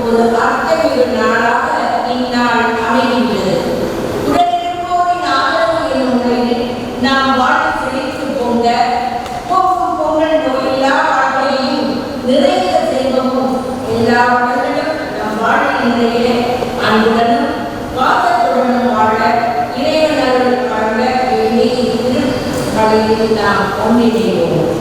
ஒரு அத்தகைய நாளாக இந்நாள் அமைகின்றது. உடனிருப்போரின் ஆதரவு என்னும் முறையில் நாம் வாழ்வு செழித்து பொங்க போக்கும் பொங்கல் நோயில்லா வாழ்க்கையும் நிறைந்த செல்வமும் எல்லா வளங்களும் நம் வாழ்வின் நிலையிலே அன்புடனும் பாசத்துடனும் வாழ இறைவன் அருள் வாழ்ந்த திருப்பலியில் நாம் ஒன்றிணைவோம்.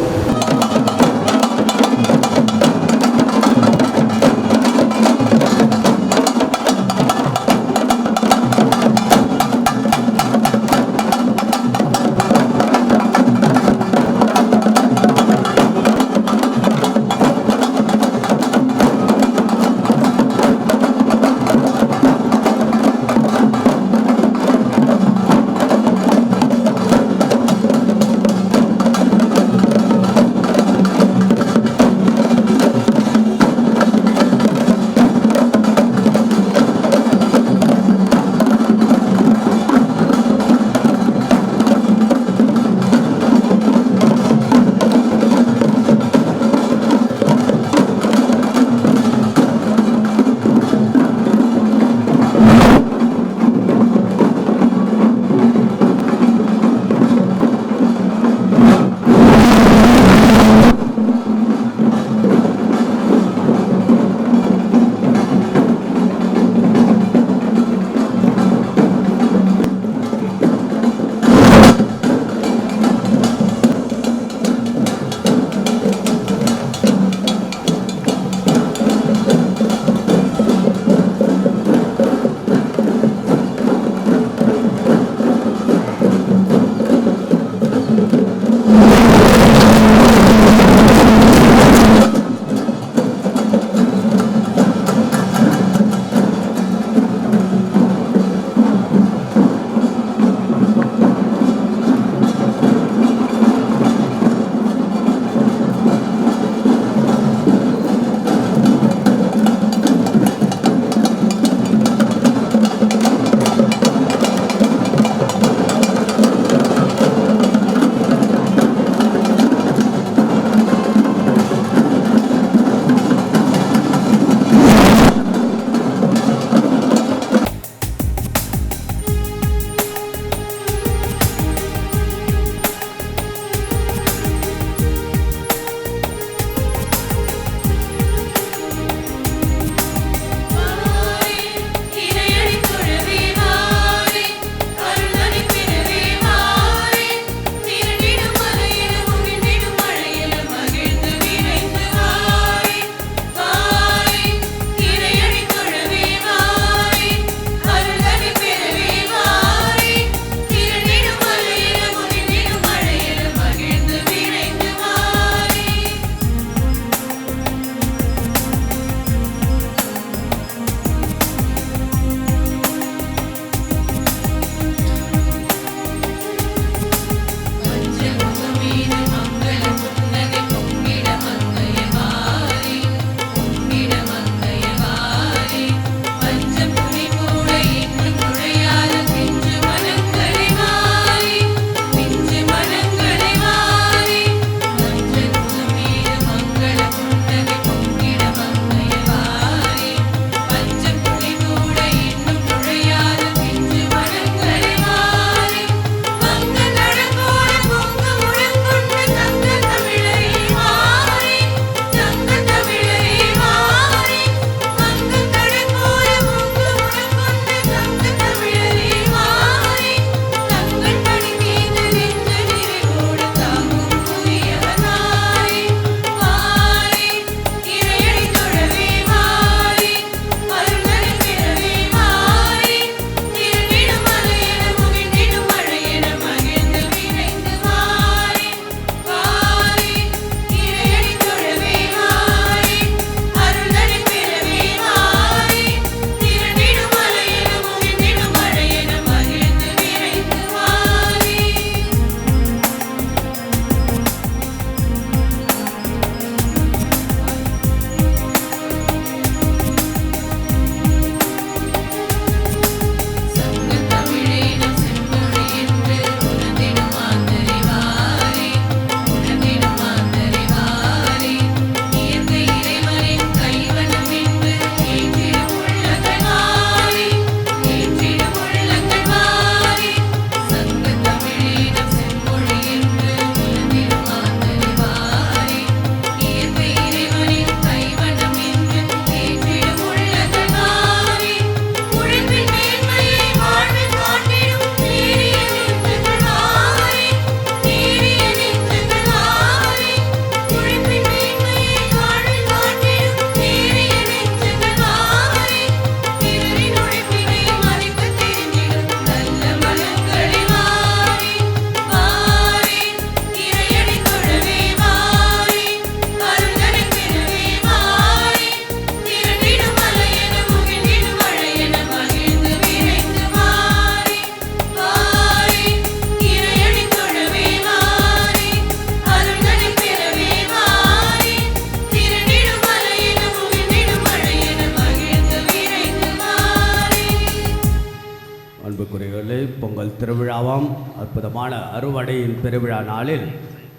பொங்கல் திருவிழாவாம் அற்புதமான அறுவடையின் பெருவிழா நாளில்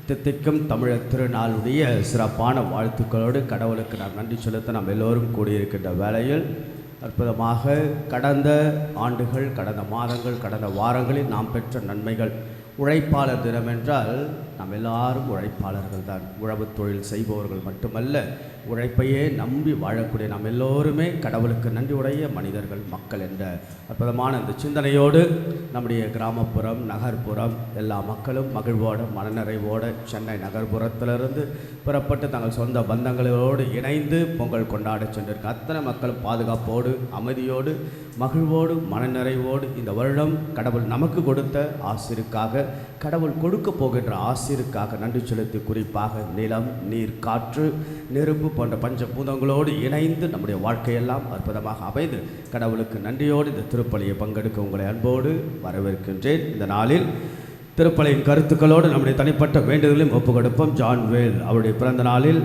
தித்திக்கும் தமிழர் திருநாளுடைய சிறப்பான வாழ்த்துக்களோடு கடவுளுக்கு நாம் நன்றி செலுத்த நாம் எல்லோரும் கூடியிருக்கின்ற வேளையில் அற்புதமாக கடந்த ஆண்டுகள், கடந்த மாதங்கள், கடந்த வாரங்களில் நாம் பெற்ற நன்மைகள். உழைப்பாளர் தினம் என்றால் நாம் எல்லாரும் உழைப்பாளர்கள் தான். உழவு தொழில் செய்பவர்கள் மட்டுமல்ல, உழைப்பையே நம்பி வாழக்கூடிய நாம் எல்லோருமே கடவுளுக்கு நன்றி உடைய மனிதர்கள், மக்கள் என்ற அற்புதமான இந்த சிந்தனையோடு நம்முடைய கிராமப்புறம், நகர்ப்புறம் எல்லா மக்களும் மகிழ்வோடு மனநிறைவோடு சென்னை நகர்ப்புறத்திலிருந்து புறப்பட்டு தங்கள் சொந்த பந்தங்களோடு இணைந்து பொங்கல் கொண்டாட சென்றிருக்க அத்தனை மக்களும் பாதுகாப்போடு, அமைதியோடு, மகிழ்வோடு, மனநிறைவோடு இந்த வருடம் கடவுள் நமக்கு கொடுத்த ஆசிருக்காக, கடவுள் கொடுக்க போகின்ற ஆசிருக்காக நன்றி செலுத்தி, குறிப்பாக நிலம், நீர், காற்று, நெருப்பு போன்ற பஞ்சபூதங்களோடு இணைந்து நம்முடைய வாழ்க்கையெல்லாம் அற்புதமாக அமைந்து கடவுளுக்கு நன்றியோடு இந்த திருப்பலியை பங்கெடுக்க உங்களை அன்போடு வரவேற்கின்றேன். இந்த நாளில் திருப்பலியின் கருத்துக்களோடு நம்முடைய தனிப்பட்ட வேண்டுதலையும் ஒப்புக் கொடுப்போம். ஜான் வேல் அவருடைய பிறந்த நாளில்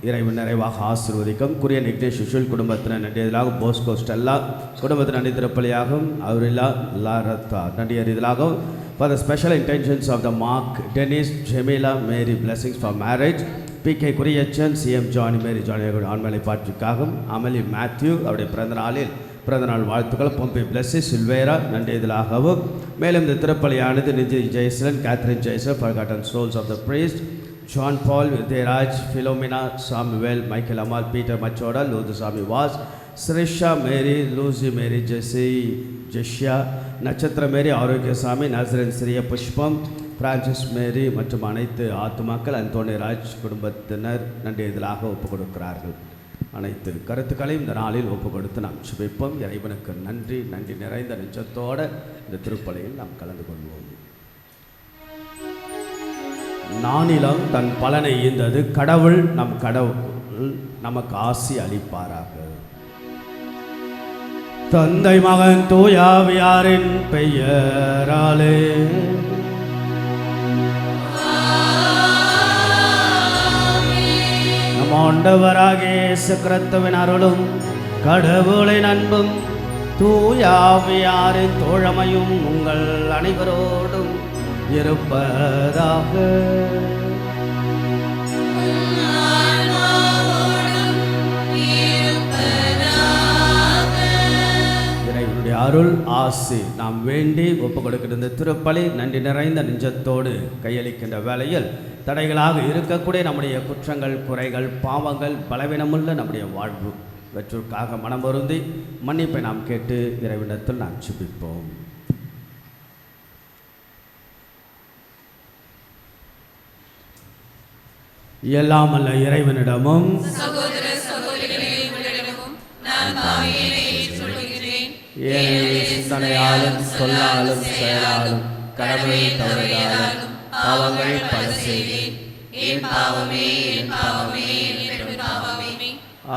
இறைவன் நிறைவாக ஆசீர்வதிக்கும். குரியன் இக்னேஷ் சுஷில் குடும்பத்தினர் நன்றியதலாகவும், போஸ்கோ ஸ்டெல்லா குடும்பத்தின் நன்றி திருப்பலியாகவும், அவரில்லா லாரத்தா நன்றி அறிதலாகவும், for the special intentions of the Mark, Dennis, Jamila, Mary, blessings for marriage, PK Kuriyachan, CM Johnny, Mary Johnny ஆண்மலை பாற்றிற்காகவும், அமலி மேத்யூ அவருடைய பிறந்தநாள் வாழ்த்துக்கள், பொம்பை பிளஸ்ஸி சில்வேரா நன்றி இதழாகவும், மேலும் இந்த திருப்பலியானது நிதி ஜெயசலன், Catherine ஜெயசல், forgotten souls of the priest, John Paul, Vidyaraj, Philomena, Samuel, Michael Amal, Peter Machoda, Lodusami Was, Srisha Mary, Lucy Mary, Jesse, Jeshia, நட்சத்திர மேரி, ஆரோக்கியசாமி, நசரன் சிறிய புஷ்பம், பிரான்சிஸ் மேரி மற்றும் அனைத்து ஆத்துமாக்கள் அந்தோனி ராஜ் குடும்பத்தினர் நன்றி இதழாக ஒப்புக் கொடுக்கிறார்கள். அனைத்து கருத்துக்களையும் இந்த நாளில் ஒப்புக் கொடுத்து நாம் சுபிப்போம். இறைவனுக்கு நன்றி நிறைந்த நெஞ்சத்தோடு இந்த திருப்பலியில் நாம் கலந்து கொள்வோம். நானிலம் தன் பலனை ஈந்தது, கடவுள் நமக்கு ஆசி அளிப்பாராக. தந்தை மகன் தூயாவியாரின் பெயராலே நம் ஆண்டவராகிய இயேசு கிறிஸ்துவின் அருளும் கடவுளின் அன்பும் தூயாவியாரின் தோழமையும் உங்கள் அனைவரோடும் இருப்பதாக. இறைவனுடைய அருள் ஆசி நாம் வேண்டி ஒப்புக் கொடுக்கின்ற திருப்பலி நன்றி நிறைந்த நெஞ்சத்தோடு கையளிக்கின்ற வேளையில் தடைகளாக இருக்கக்கூடிய நம்முடைய குற்றங்கள், குறைகள், பாவங்கள், பலவீனமுள்ள நம்முடைய வாழ்வு வெற்றிற்காக மனம் வருந்தி மன்னிப்பை நாம் கேட்டு இறைவனிடத்தில் நாம் ஜெபிப்போம். எல்லாம் அல்ல இறைவனிடமும் சகோதர சகோதரிகளே உங்களிடமும் நான் பாவியேனை ஏற்றுக்கொள்கிறேன். ஏனெனில் சிந்தனையாலும் சொல்லாலும் செயலாலும் கடவுளை தவறினாலும் பாவங்கள் பல செய்தேன். என் பாவமே என் பாவமே என் பெரும் பாவமே.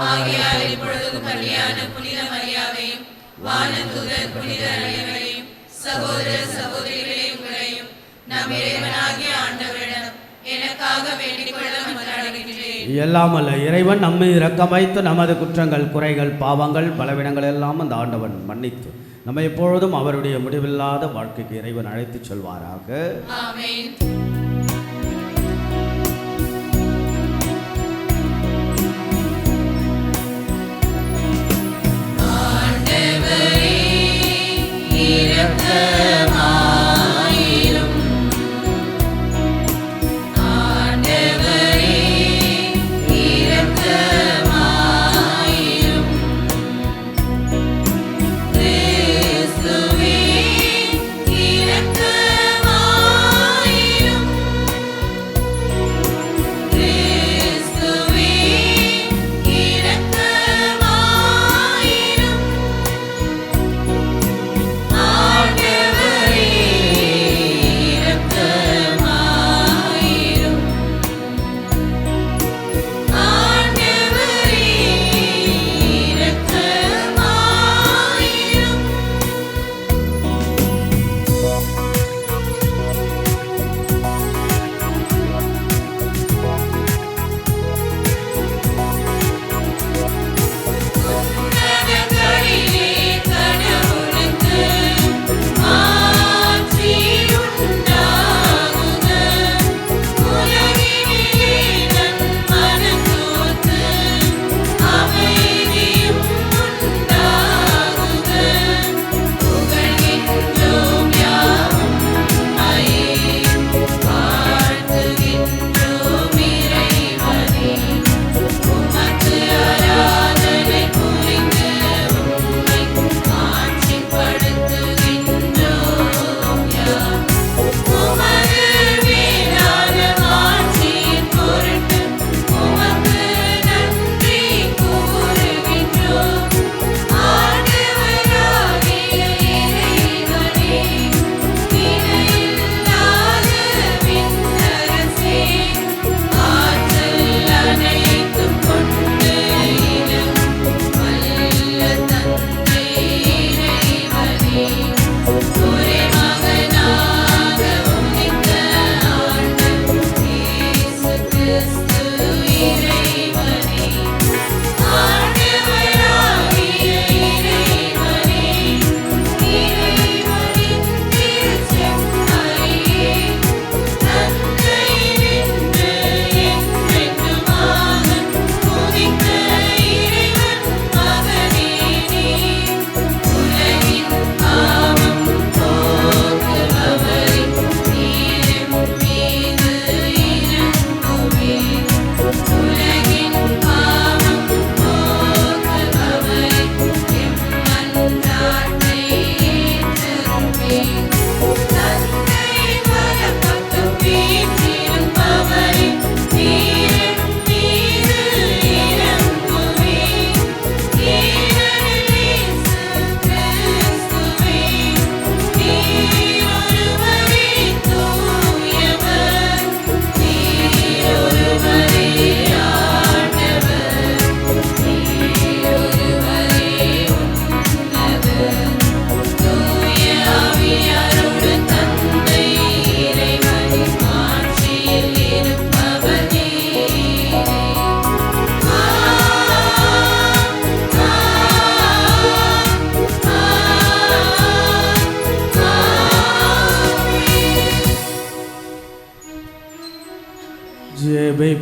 ஆகையால் இப்பொழுதும் கன்னியான புனித மரியாவையும் வானதூதர் புனித அனைவரையும் சகோதர சகோதரிகளே உங்களையும் நம் இறைவனாகிய ஆண்டவரிடம் எனக்காக வேண்டிக் கொள்ள மன்றாடுகின்றேன். எல்லாம் அல்ல இறைவன் நம்மை இரக்கம் வைத்து நமது குற்றங்கள், குறைகள், பாவங்கள், பலவீனங்கள் எல்லாம் அந்த ஆண்டவன் மன்னித்து நம்மை எப்பொழுதும் அவருடைய முடிவில்லாத வாழ்க்கைக்கு இறைவன் அழைத்துச் செல்வாராக. ஆமென். ஆண்டவரே இரக்கமாயிரும். ஆண்டவரே இரக்கமாயிரும். கிறிஸ்துவே இரக்கமாயிரும்.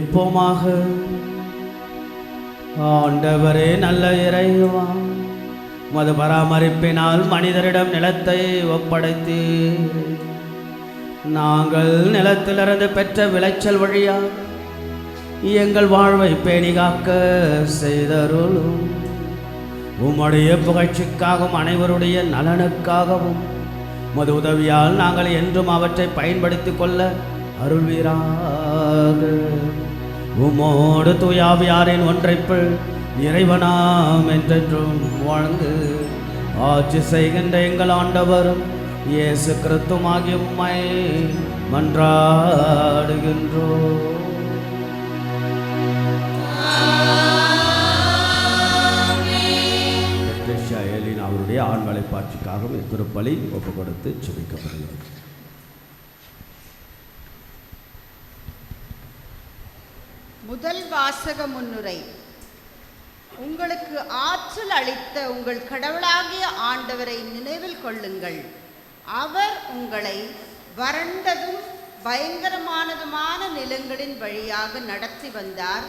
ஜெபிப்போமாக. ஆண்டவரே நல்ல இறைவா, மது பராமரிப்பினால் மனிதரிடம் நிலத்தை ஒப்படைத்தீர். நாங்கள் நிலத்திலிருந்து பெற்ற விளைச்சல் வழியா எங்கள் வாழ்வை பேணிகாக்க செய்தருளும். உம்முடைய புகழ்ச்சிக்காகவும் அனைவருடைய நலனுக்காகவும் மது உதவியால் நாங்கள் என்றும் அவற்றை பயன்படுத்திக் கொள்ள அருள்வீராக. உம்மோடு தூயாவியாரின் ஒன்றைப்பில் இறைவனாம் என்றென்றும் வாழ்ந்து ஆட்சி செய்கின்ற எங்கள் ஆண்டவரும் இயேசு கிறிஸ்துவாகிய உம்மை மன்றாடுகின்றோம். அவருடைய ஆண்மலை பாட்சிக்காகவும் திருப்பலி ஒப்பு கொடுத்து செபிக்கப்படுகிறது. முதல் வாசக முன்னுரை. உங்களுக்கு ஆற்றல் அளித்த உங்கள் கடவுளாகிய ஆண்டவரை நினைவில் கொள்ளுங்கள். அவர் உங்களை வறண்டதும் பயங்கரமானதுமான நிலங்களின் வழியாக நடத்தி வந்தார்.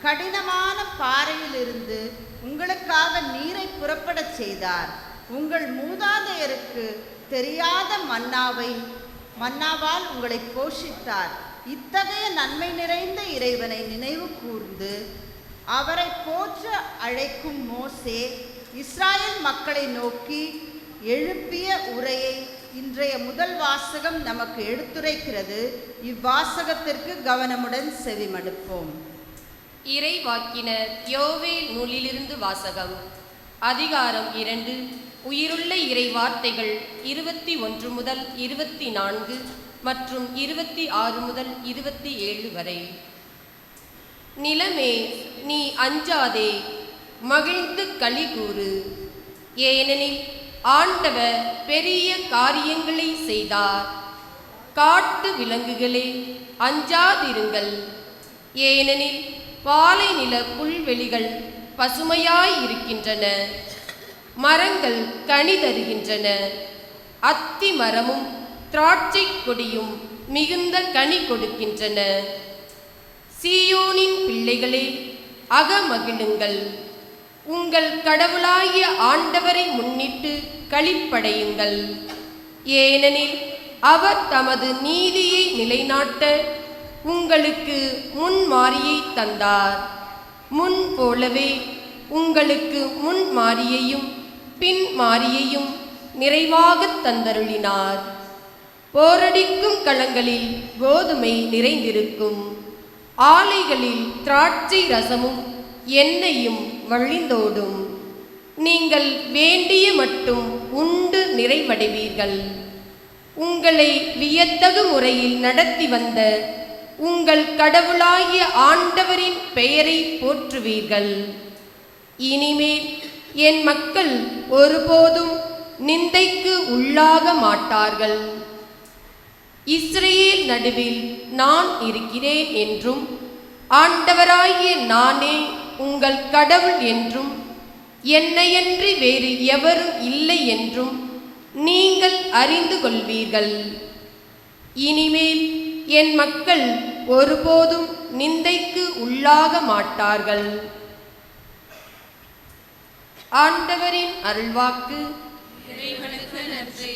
கடினமான பாறையிலிருந்து உங்களுக்காக நீரை புறப்படச் செய்தார். உங்கள் மூதாதையருக்கு தெரியாத மன்னாவால் உங்களை போஷித்தார். இத்தகைய நன்மை நிறைந்த இறைவனை நினைவு கூர்ந்து அவரை போற்ற அழைக்கும் மோசே இஸ்ராயேல் மக்களை நோக்கி எழுப்பிய உரையை இன்றைய முதல் வாசகம் நமக்கு எடுத்துரைக்கிறது. இவ்வாசகத்திற்கு கவனமுடன் செவிமடுப்போம். இறைவாக்கினர் யோவேல் நூலிலிருந்து வாசகம். அதிகாரம் 2. உயிருள்ள இறை வார்த்தைகள் 21 முதல் 24 மற்றும் 26 முதல் 27 வரை. நிலமே, நீ அஞ்சாதே, மகிழ்ந்து களி கூறு. ஏனெனில் ஆண்டவர் பெரிய காரியங்களை செய்தார். காட்டு விலங்குகளே, அஞ்சாதிருங்கள். ஏனெனில் பாலை நில புல்வெளிகள் பசுமையாய் இருக்கின்றன, மரங்கள் கனி தருகின்றன. அத்தி மரமும் திராட்சை கொடியும் மிகுந்த கனி கொடுக்கின்றன. சீயோனின் பிள்ளைகளே, அகமகிழுங்கள். உங்கள் கடவுளாகிய ஆண்டவரை முன்னிட்டு களிப்படையுங்கள். ஏனெனில் அவர் தமது நீதியை நிலைநாட்ட உங்களுக்கு முன்மாரியை தந்தார். முன் போலவே உங்களுக்கு முன்மாரியையும் பின்மாரியையும் நிறைவாக தந்தருளினார். போரடிக்கும் களங்களில் கோதுமை நிறைந்திருக்கும், ஆலைகளில் திராட்சை ரசமும் எண்ணெயும் வழிந்தோடும். நீங்கள் வேண்டிய மட்டும் உண்டு நிறைவடைவீர்கள். உங்களை வியத்தகு முறையில் நடத்தி வந்த உங்கள் கடவுளாகிய ஆண்டவரின் பெயரை போற்றுவீர்கள். இனிமேல் என் மக்கள் ஒருபோதும் நிந்தைக்கு உள்ளாக மாட்டார்கள். இஸ்ரேல் நடுவில் நான் இருக்கிறேன் என்றும் ஆண்டவராகிய நானே உங்கள் கடவுள் என்றும் என்னையன்றி வேறு எவரும் இல்லை என்றும் நீங்கள் அறிந்து கொள்வீர்கள். இனிமேல் என் மக்கள் ஒருபோதும் நிந்தைக்கு உள்ளாக மாட்டார்கள். ஆண்டவரின் அருள்வாக்கு. இறைவனுக்கு நன்றி.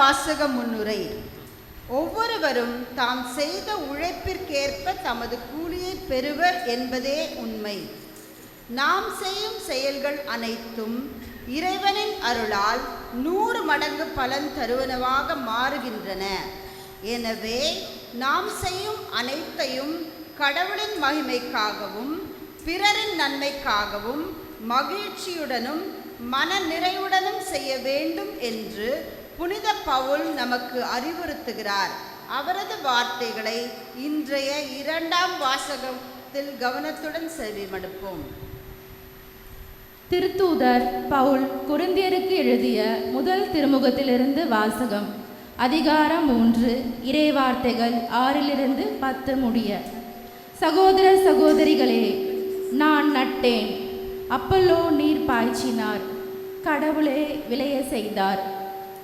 வாசக முன்னுரை. ஒவ்வொருவரும் தாம் செய்த உழைப்பிற்கேற்ப தமது கூலியை பெறுவர் என்பதே உண்மை. நாம் செய்யும் செயல்கள் அனைத்தும் இறைவனின் அருளால் 100 மடங்கு பலன் தருவனவாக மாறுகின்றன. எனவே நாம் செய்யும் அனைத்தையும் கடவுளின் மகிமைக்காகவும் பிறரின் நன்மைக்காகவும் மகிழ்ச்சியுடனும் மன நிறைவுடனும் செய்ய வேண்டும் என்று புனித பவுல் நமக்கு அறிவுறுத்துகிறார். அவரது வார்த்தைகளை இன்றைய 2ஆம் வாசகத்தில் கவனத்துடன் செவிமடுப்போம். திருத்தூதர் பவுல் கொரிந்தியருக்கு எழுதிய முதல் திருமுகத்திலிருந்து வாசகம். அதிகாரம் 3, இறைவார்த்தைகள் 6-10 முடிய. சகோதர சகோதரிகளே, நான் நட்டேன், அப்பல்லோ நீர் பாய்ச்சினார், கடவுளே விளைய செய்தார்.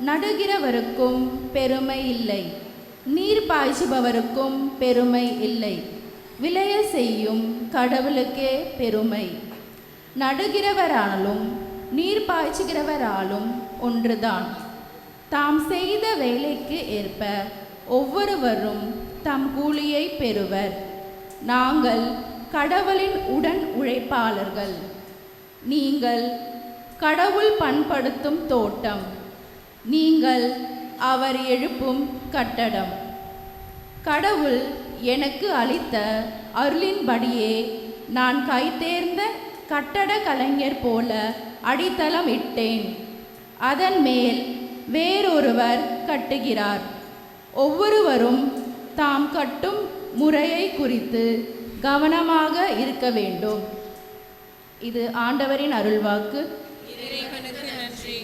நடுகிறவருக்கும் பெருமை இல்லை, நீர் பாய்ச்சுபவருக்கும் பெருமை இல்லை, விளைய செய்யும் கடவுளுக்கே பெருமை. நடுகிறவராலும் நீர் பாய்ச்சுகிறவராலும் ஒன்றுதான். தாம் செய்த வேலைக்கு ஏற்ப ஒவ்வொருவரும் தம் கூலியை பெறுவர். நாங்கள் கடவுளின் உடன் உழைப்பாளர்கள். நீங்கள் கடவுள் பண்படுத்தும் தோட்டம், நீங்கள் அவர் எழுப்பும் கட்டடம். கடவுள் எனக்கு அளித்த அருளின்படியே நான் கைதேர்ந்த கட்டட கலைஞர் போல அடித்தளம் இட்டேன். அதன் மேல் வேறொருவர் கட்டுகிறார். ஒவ்வொருவரும் தாம் கட்டும் முறையை குறித்து கவனமாக இருக்க வேண்டும். இது ஆண்டவரின் அருள்வாக்கு. இறைவனுக்கு நன்றி.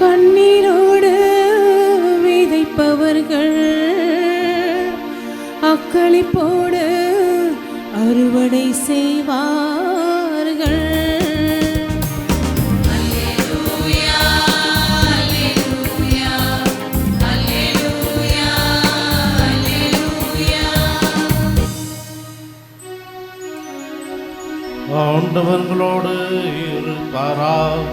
கண்ணீரோடு விதைப்பவர்கள் அக்களிப்போடு அறுவடை செய்வார்கள். ஆண்டவர்களோடு இருப்பாராக.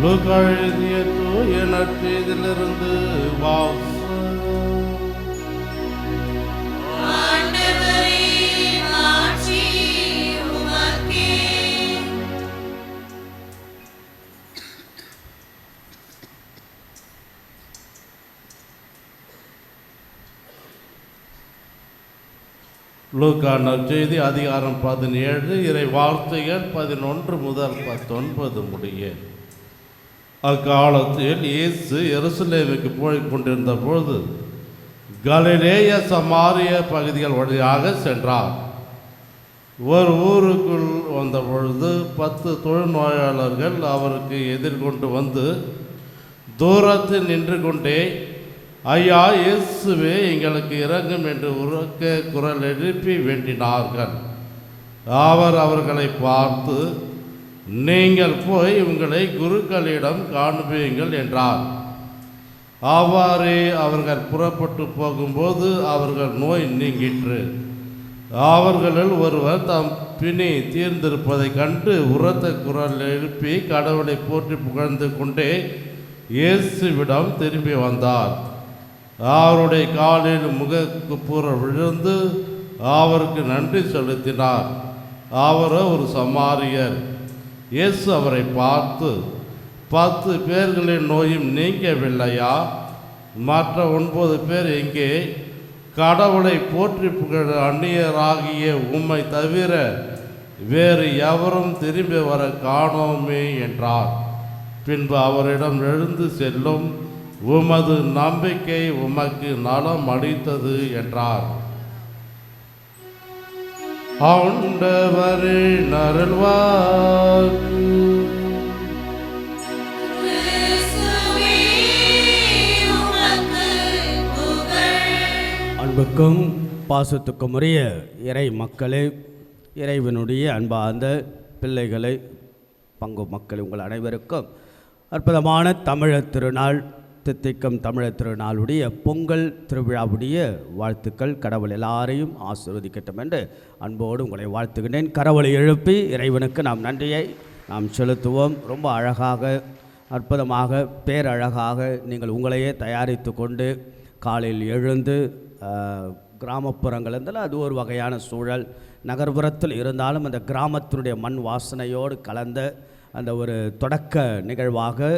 லூக்கா எழுதிய தூய நற்செய்தியிலிருந்து வாசகம். லூக்கா நற்செய்தி அதிகாரம் 17 இறை வார்த்தைகள் 11 முதல் 19 முடிய. அக்காலத்தில் இயேசு எருசலேமுக்கு போய் கொண்டிருந்த பொழுது கலிலேய சமாரிய பகுதிகள் வழியாக சென்றார். ஒரு ஊருக்குள் வந்த பொழுது 10 தொழுநோயாளர்கள் அவருக்கு எதிர்கொண்டு வந்து தூரத்தில் நின்று கொண்டே, ஐயா இயேசுவே, எங்களுக்கு இறங்கும் என்று உரக்க குரல் எழுப்பி வேண்டினார்கள். அவர் அவர்களை பார்த்து, நீங்கள் போய் உங்களை குருக்களிடம் காண்பீங்கள் என்றார். அவ்வாறே அவர்கள் புறப்பட்டு போகும்போது அவர்கள் நோய் நீங்கிற்று. அவர்களில் ஒருவர் தம் பிணி தீர்ந்திருப்பதைக் கண்டு உரத்த குரல் எழுப்பி கடவுளை போற்றி புகழ்ந்து கொண்டே இயேசுவிடம் திரும்பி வந்தார். அவருடைய காலில் முகப்புற விழுந்து அவருக்கு நன்றி செலுத்தினார். அவரோ ஒரு சமாரியர். இயேசு அவரை பார்த்து, 10 பேர்களின் நோயும் நீங்கவில்லையா? மற்ற 9 பேர் எங்கே? கடவுளை போற்றி புகழ அந்நியராகிய உம்மை தவிர வேறு எவரும் திரும்பி வர காணோமே என்றார். பின்பு அவரிடம் எழுந்து செல்லும், உமது நம்பிக்கை உமக்கு நலம் அளித்தது என்றார். ஆண்டவரின் அருள்வாக்கு. அன்புக்கும் பாசத்துக்கும் உரிய இறை மக்களே, இறைவனுடைய அன்பார்ந்த பிள்ளைகளை, பங்கு மக்கள், உங்கள் அனைவருக்கும் அற்புதமான தமிழர் திருநாள், தித்திக்கும் தமிழர் திருநாளுடைய பொங்கல் திருவிழாவுடைய வாழ்த்துக்கள். கடவுள் எல்லாரையும் ஆசீர்வதிக்கட்டும் என்று அன்போடு உங்களை வாழ்த்துகின்றேன். கரவொலி எழுப்பி இறைவனுக்கு நாம் நன்றியை நாம் செலுத்துவோம். ரொம்ப அழகாக, அற்புதமாக, பேரழகாக நீங்கள் உங்களையே தயாரித்து கொண்டு காலையில் எழுந்து கிராமப்புறங்கள் இருந்தாலும் அது ஒரு வகையான சூழல், நகர்ப்புறத்தில் இருந்தாலும் அந்த கிராமத்தினுடைய மண் வாசனையோடு கலந்த அந்த ஒரு தொடக்க நிகழ்வாக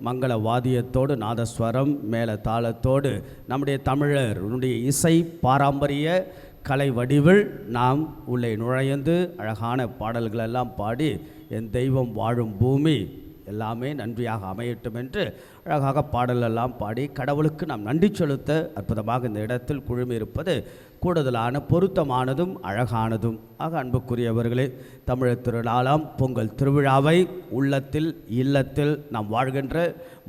மங்கள வாத்தியத்தோடு, நாதஸ்வரம், மேல தாளத்தோடு நம்முடைய தமிழருடைய இசை பாரம்பரிய கலை வடிவில் நாம் உள்ளே நுழைந்து அழகான பாடல்களெல்லாம் பாடி என் தெய்வம் வாழும் பூமி எல்லாமே நன்றியாக அமையட்டும் என்று அழகாக பாடலெல்லாம் பாடி கடவுளுக்கு நாம் நன்றி செலுத்த அற்புதமாக இந்த இடத்தில் குழுமி இருப்பது கூடுதலான பொருத்தமானதும் அழகானதும் ஆக. அன்புக்குரியவர்களே, தமிழர் திருநாளாம் பொங்கல் திருவிழாவை உள்ளத்தில் இல்லத்தில் நாம் வாழ்கின்ற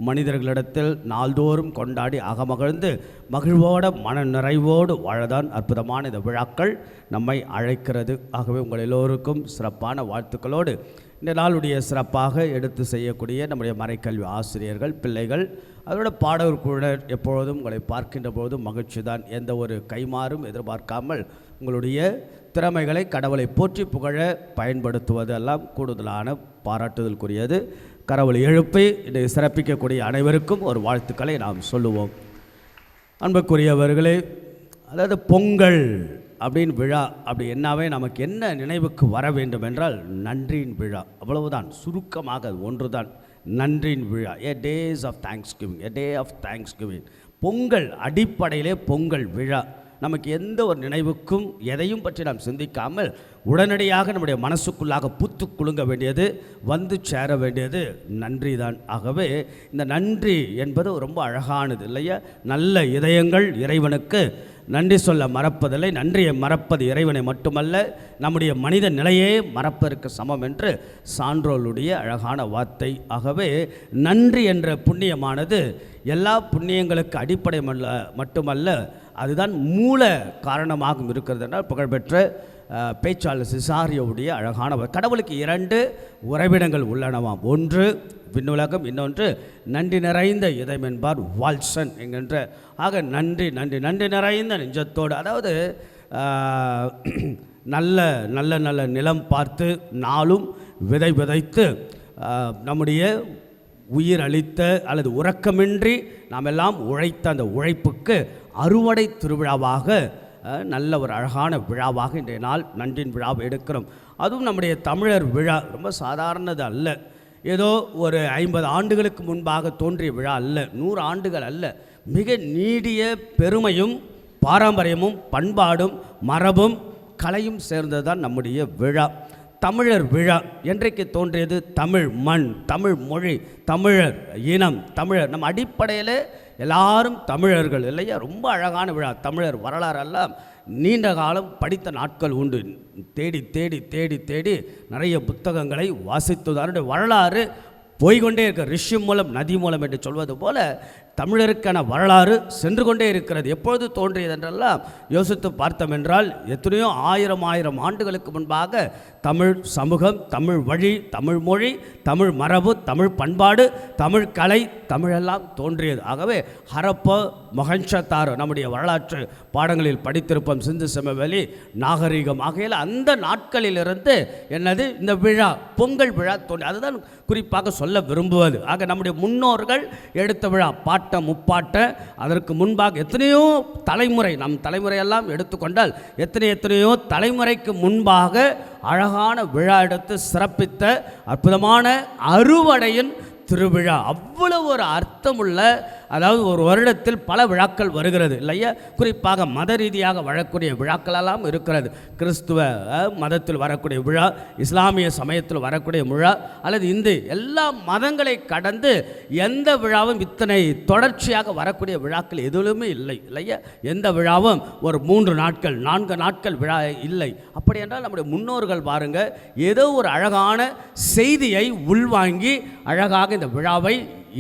மனிதர்களிடத்தில் நாள்தோறும் கொண்டாடி அகமகிழ்ந்து மகிழ்வோட மன நிறைவோடு வாழதான் அற்புதமான இந்த விழாக்கள் நம்மை அழைக்கிறது. ஆகவே உங்கள் எல்லோருக்கும் சிறப்பான வாழ்த்துக்களோடு இந்த நாளுடைய சிறப்பாக எடுத்து செய்யக்கூடிய நம்முடைய மறைக்கல்வி ஆசிரியர்கள், பிள்ளைகள், அதோட பாடகர் குழுவினர் எப்பொழுதும் உங்களை பார்க்கின்ற பொழுதும் மகிழ்ச்சி தான். எந்த ஒரு கைமாறும் எதிர்பார்க்காமல் உங்களுடைய திறமைகளை கடவுளை போற்றி புகழ பயன்படுத்துவதெல்லாம் கூடுதலான பாராட்டுதலுக்குரியது. கடவுளை எழுப்பி இதை சிறப்பிக்கக்கூடிய அனைவருக்கும் ஒரு வாழ்த்துக்களை நாம் சொல்லுவோம். அன்புக்குரியவர்களே, அதாவது பொங்கல் அப்படின்னு விழா அப்படி என்னாவே நமக்கு என்ன நினைவுக்கு வர வேண்டும் என்றால் நன்றியின் விழா, அவ்வளவுதான். சுருக்கமாக ஒன்று தான், நன்றியின் விழா. A days of thanksgiving, a day of thanksgiving. Pongal அடிப்படையிலே பொங்கல் விழா நமக்கு எந்த ஒரு நினைவுக்கும் எதையும் பற்றி நாம் சிந்திக்காமல் உடனடியாக நம்முடைய மனசுக்குள்ளாக பூத்து குலுங்க வேண்டியது, வந்து சேர வேண்டியது நன்றி தான். ஆகவே இந்த நன்றி என்பது ரொம்ப அழகானது இல்லையா? நல்ல இதயங்கள் இறைவனுக்கு நன்றி சொல்ல மறப்பதில்லை. நன்றியை மறப்பது இறைவனை மட்டுமல்ல, நம்முடைய மனித நிலையே மறப்பதற்கு சமம் என்று சான்றோருடைய அழகான வார்த்தை. ஆகவே நன்றி என்ற புண்ணியமானது எல்லா புண்ணியங்களுக்கு அடிப்படை மட்டுமல்ல, அதுதான் மூல காரணமாகவும் இருக்கிறது என்றால் புகழ்பெற்ற பேச்சாளர் சிசாரியோடைய அழகான கடவுளுக்கு 2 உறைவிடங்கள் உள்ளனவாம். ஒன்று விண்ணுலகம், இன்னொன்று நன்றி நிறைந்த இதயம் என்பார் வால்சன் என்கின்ற. ஆக நன்றி நன்றி நன்றி நிறைந்த நெஞ்சத்தோடு, அதாவது நல்ல நல்ல நல்ல நிலம் பார்த்து நாளும் விதை விதைத்து நம்முடைய உயிர் அளித்த அல்லது உறக்கமின்றி நாம் எல்லாம் உழைத்த அந்த உழைப்புக்கு அறுவடை திருவிழாவாக நல்ல ஒரு அழகான விழாவாக இன்றைய நாள் நன்றியின் விழாவை எடுக்கிறோம். அதுவும் நம்முடைய தமிழர் விழா ரொம்ப சாதாரணது அல்ல. ஏதோ ஒரு 50 ஆண்டுகளுக்கு முன்பாக தோன்றிய விழா அல்ல, 100 ஆண்டுகள் அல்ல. மிக நீடிய பெருமையும் பாரம்பரியமும் பண்பாடும் மரபும் கலையும் சேர்ந்தது தான் நம்முடைய விழா. தமிழர் விழா என்றைக்கு தோன்றியது? தமிழ் மண், தமிழ் மொழி, தமிழர் இனம், தமிழர் நம்ம அடிப்படையில் எல்லாரும் தமிழர்கள் இல்லையா? ரொம்ப அழகான விழா. தமிழர் வரலாறெல்லாம் நீண்ட காலம் படித்த நாட்கள் உண்டு. தேடி தேடி தேடி தேடி நிறைய புத்தகங்களை வாசித்ததனுடைய வரலாறு போய்கொண்டே இருக்க, ரிஷி மூலம் நதி மூலம் என்று சொல்வது போல தமிழருக்கான வரலாறு சென்று கொண்டே இருக்கிறது. எப்பொழுது தோன்றியது என்றெல்லாம் யோசித்து பார்த்தோம் என்றால் எத்தனையோ ஆயிரம் ஆண்டுகளுக்கு முன்பாக தமிழ் சமூகம், தமிழ் வழி, தமிழ் மொழி, தமிழ் மரபு, தமிழ் பண்பாடு, தமிழ் கலை, தமிழெல்லாம் தோன்றியது. ஆகவே ஹரப்பா, மொஹஞ்சதாரோ நம்முடைய வரலாற்று பாடங்களில் படித்திருப்போம். சிந்து சமவெளி நாகரிகம் ஆகையில் அந்த நாட்களிலிருந்து என்னது இந்த விழா, பொங்கல் விழா தோன்றி, அதுதான் குறிப்பாக சொல்ல விரும்புவது. ஆக நம்முடைய முன்னோர்கள் எடுத்த விழா, பாட்ட முப்பாட்ட, அதற்கு முன்பாக எத்தனையோ தலைமுறை, நம் தலைமுறையெல்லாம் எடுத்துக்கொண்டால் எத்தனையோ தலைமுறைக்கு முன்பாக அழகான விழா எடுத்து சிறப்பித்த அற்புதமான அறுவடையின் திருவிழா. அவ்வளவு ஒரு அர்த்தமுள்ள, அதாவது ஒரு வருடத்தில் பல விழாக்கள் வருகிறது இல்லையா. குறிப்பாக மத ரீதியாக வரக்கூடிய விழாக்களெல்லாம் இருக்கிறது. கிறிஸ்துவ மதத்தில் வரக்கூடிய விழா, இஸ்லாமிய சமயத்தில் வரக்கூடிய விழா, அல்லது இந்து, எல்லா மதங்களை கடந்து எந்த விழாவும் இத்தனை தொடர்ச்சியாக வரக்கூடிய விழாக்கள் எதுவுமே இல்லை இல்லையா. எந்த விழாவும் ஒரு 3 நாட்கள் 4 நாட்கள் விழா இல்லை. அப்படி என்றால் நம்முடைய முன்னோர்கள் பாருங்க, ஏதோ ஒரு அழகான செய்தியை உள்வாங்கி அழகாக இந்த விழாவை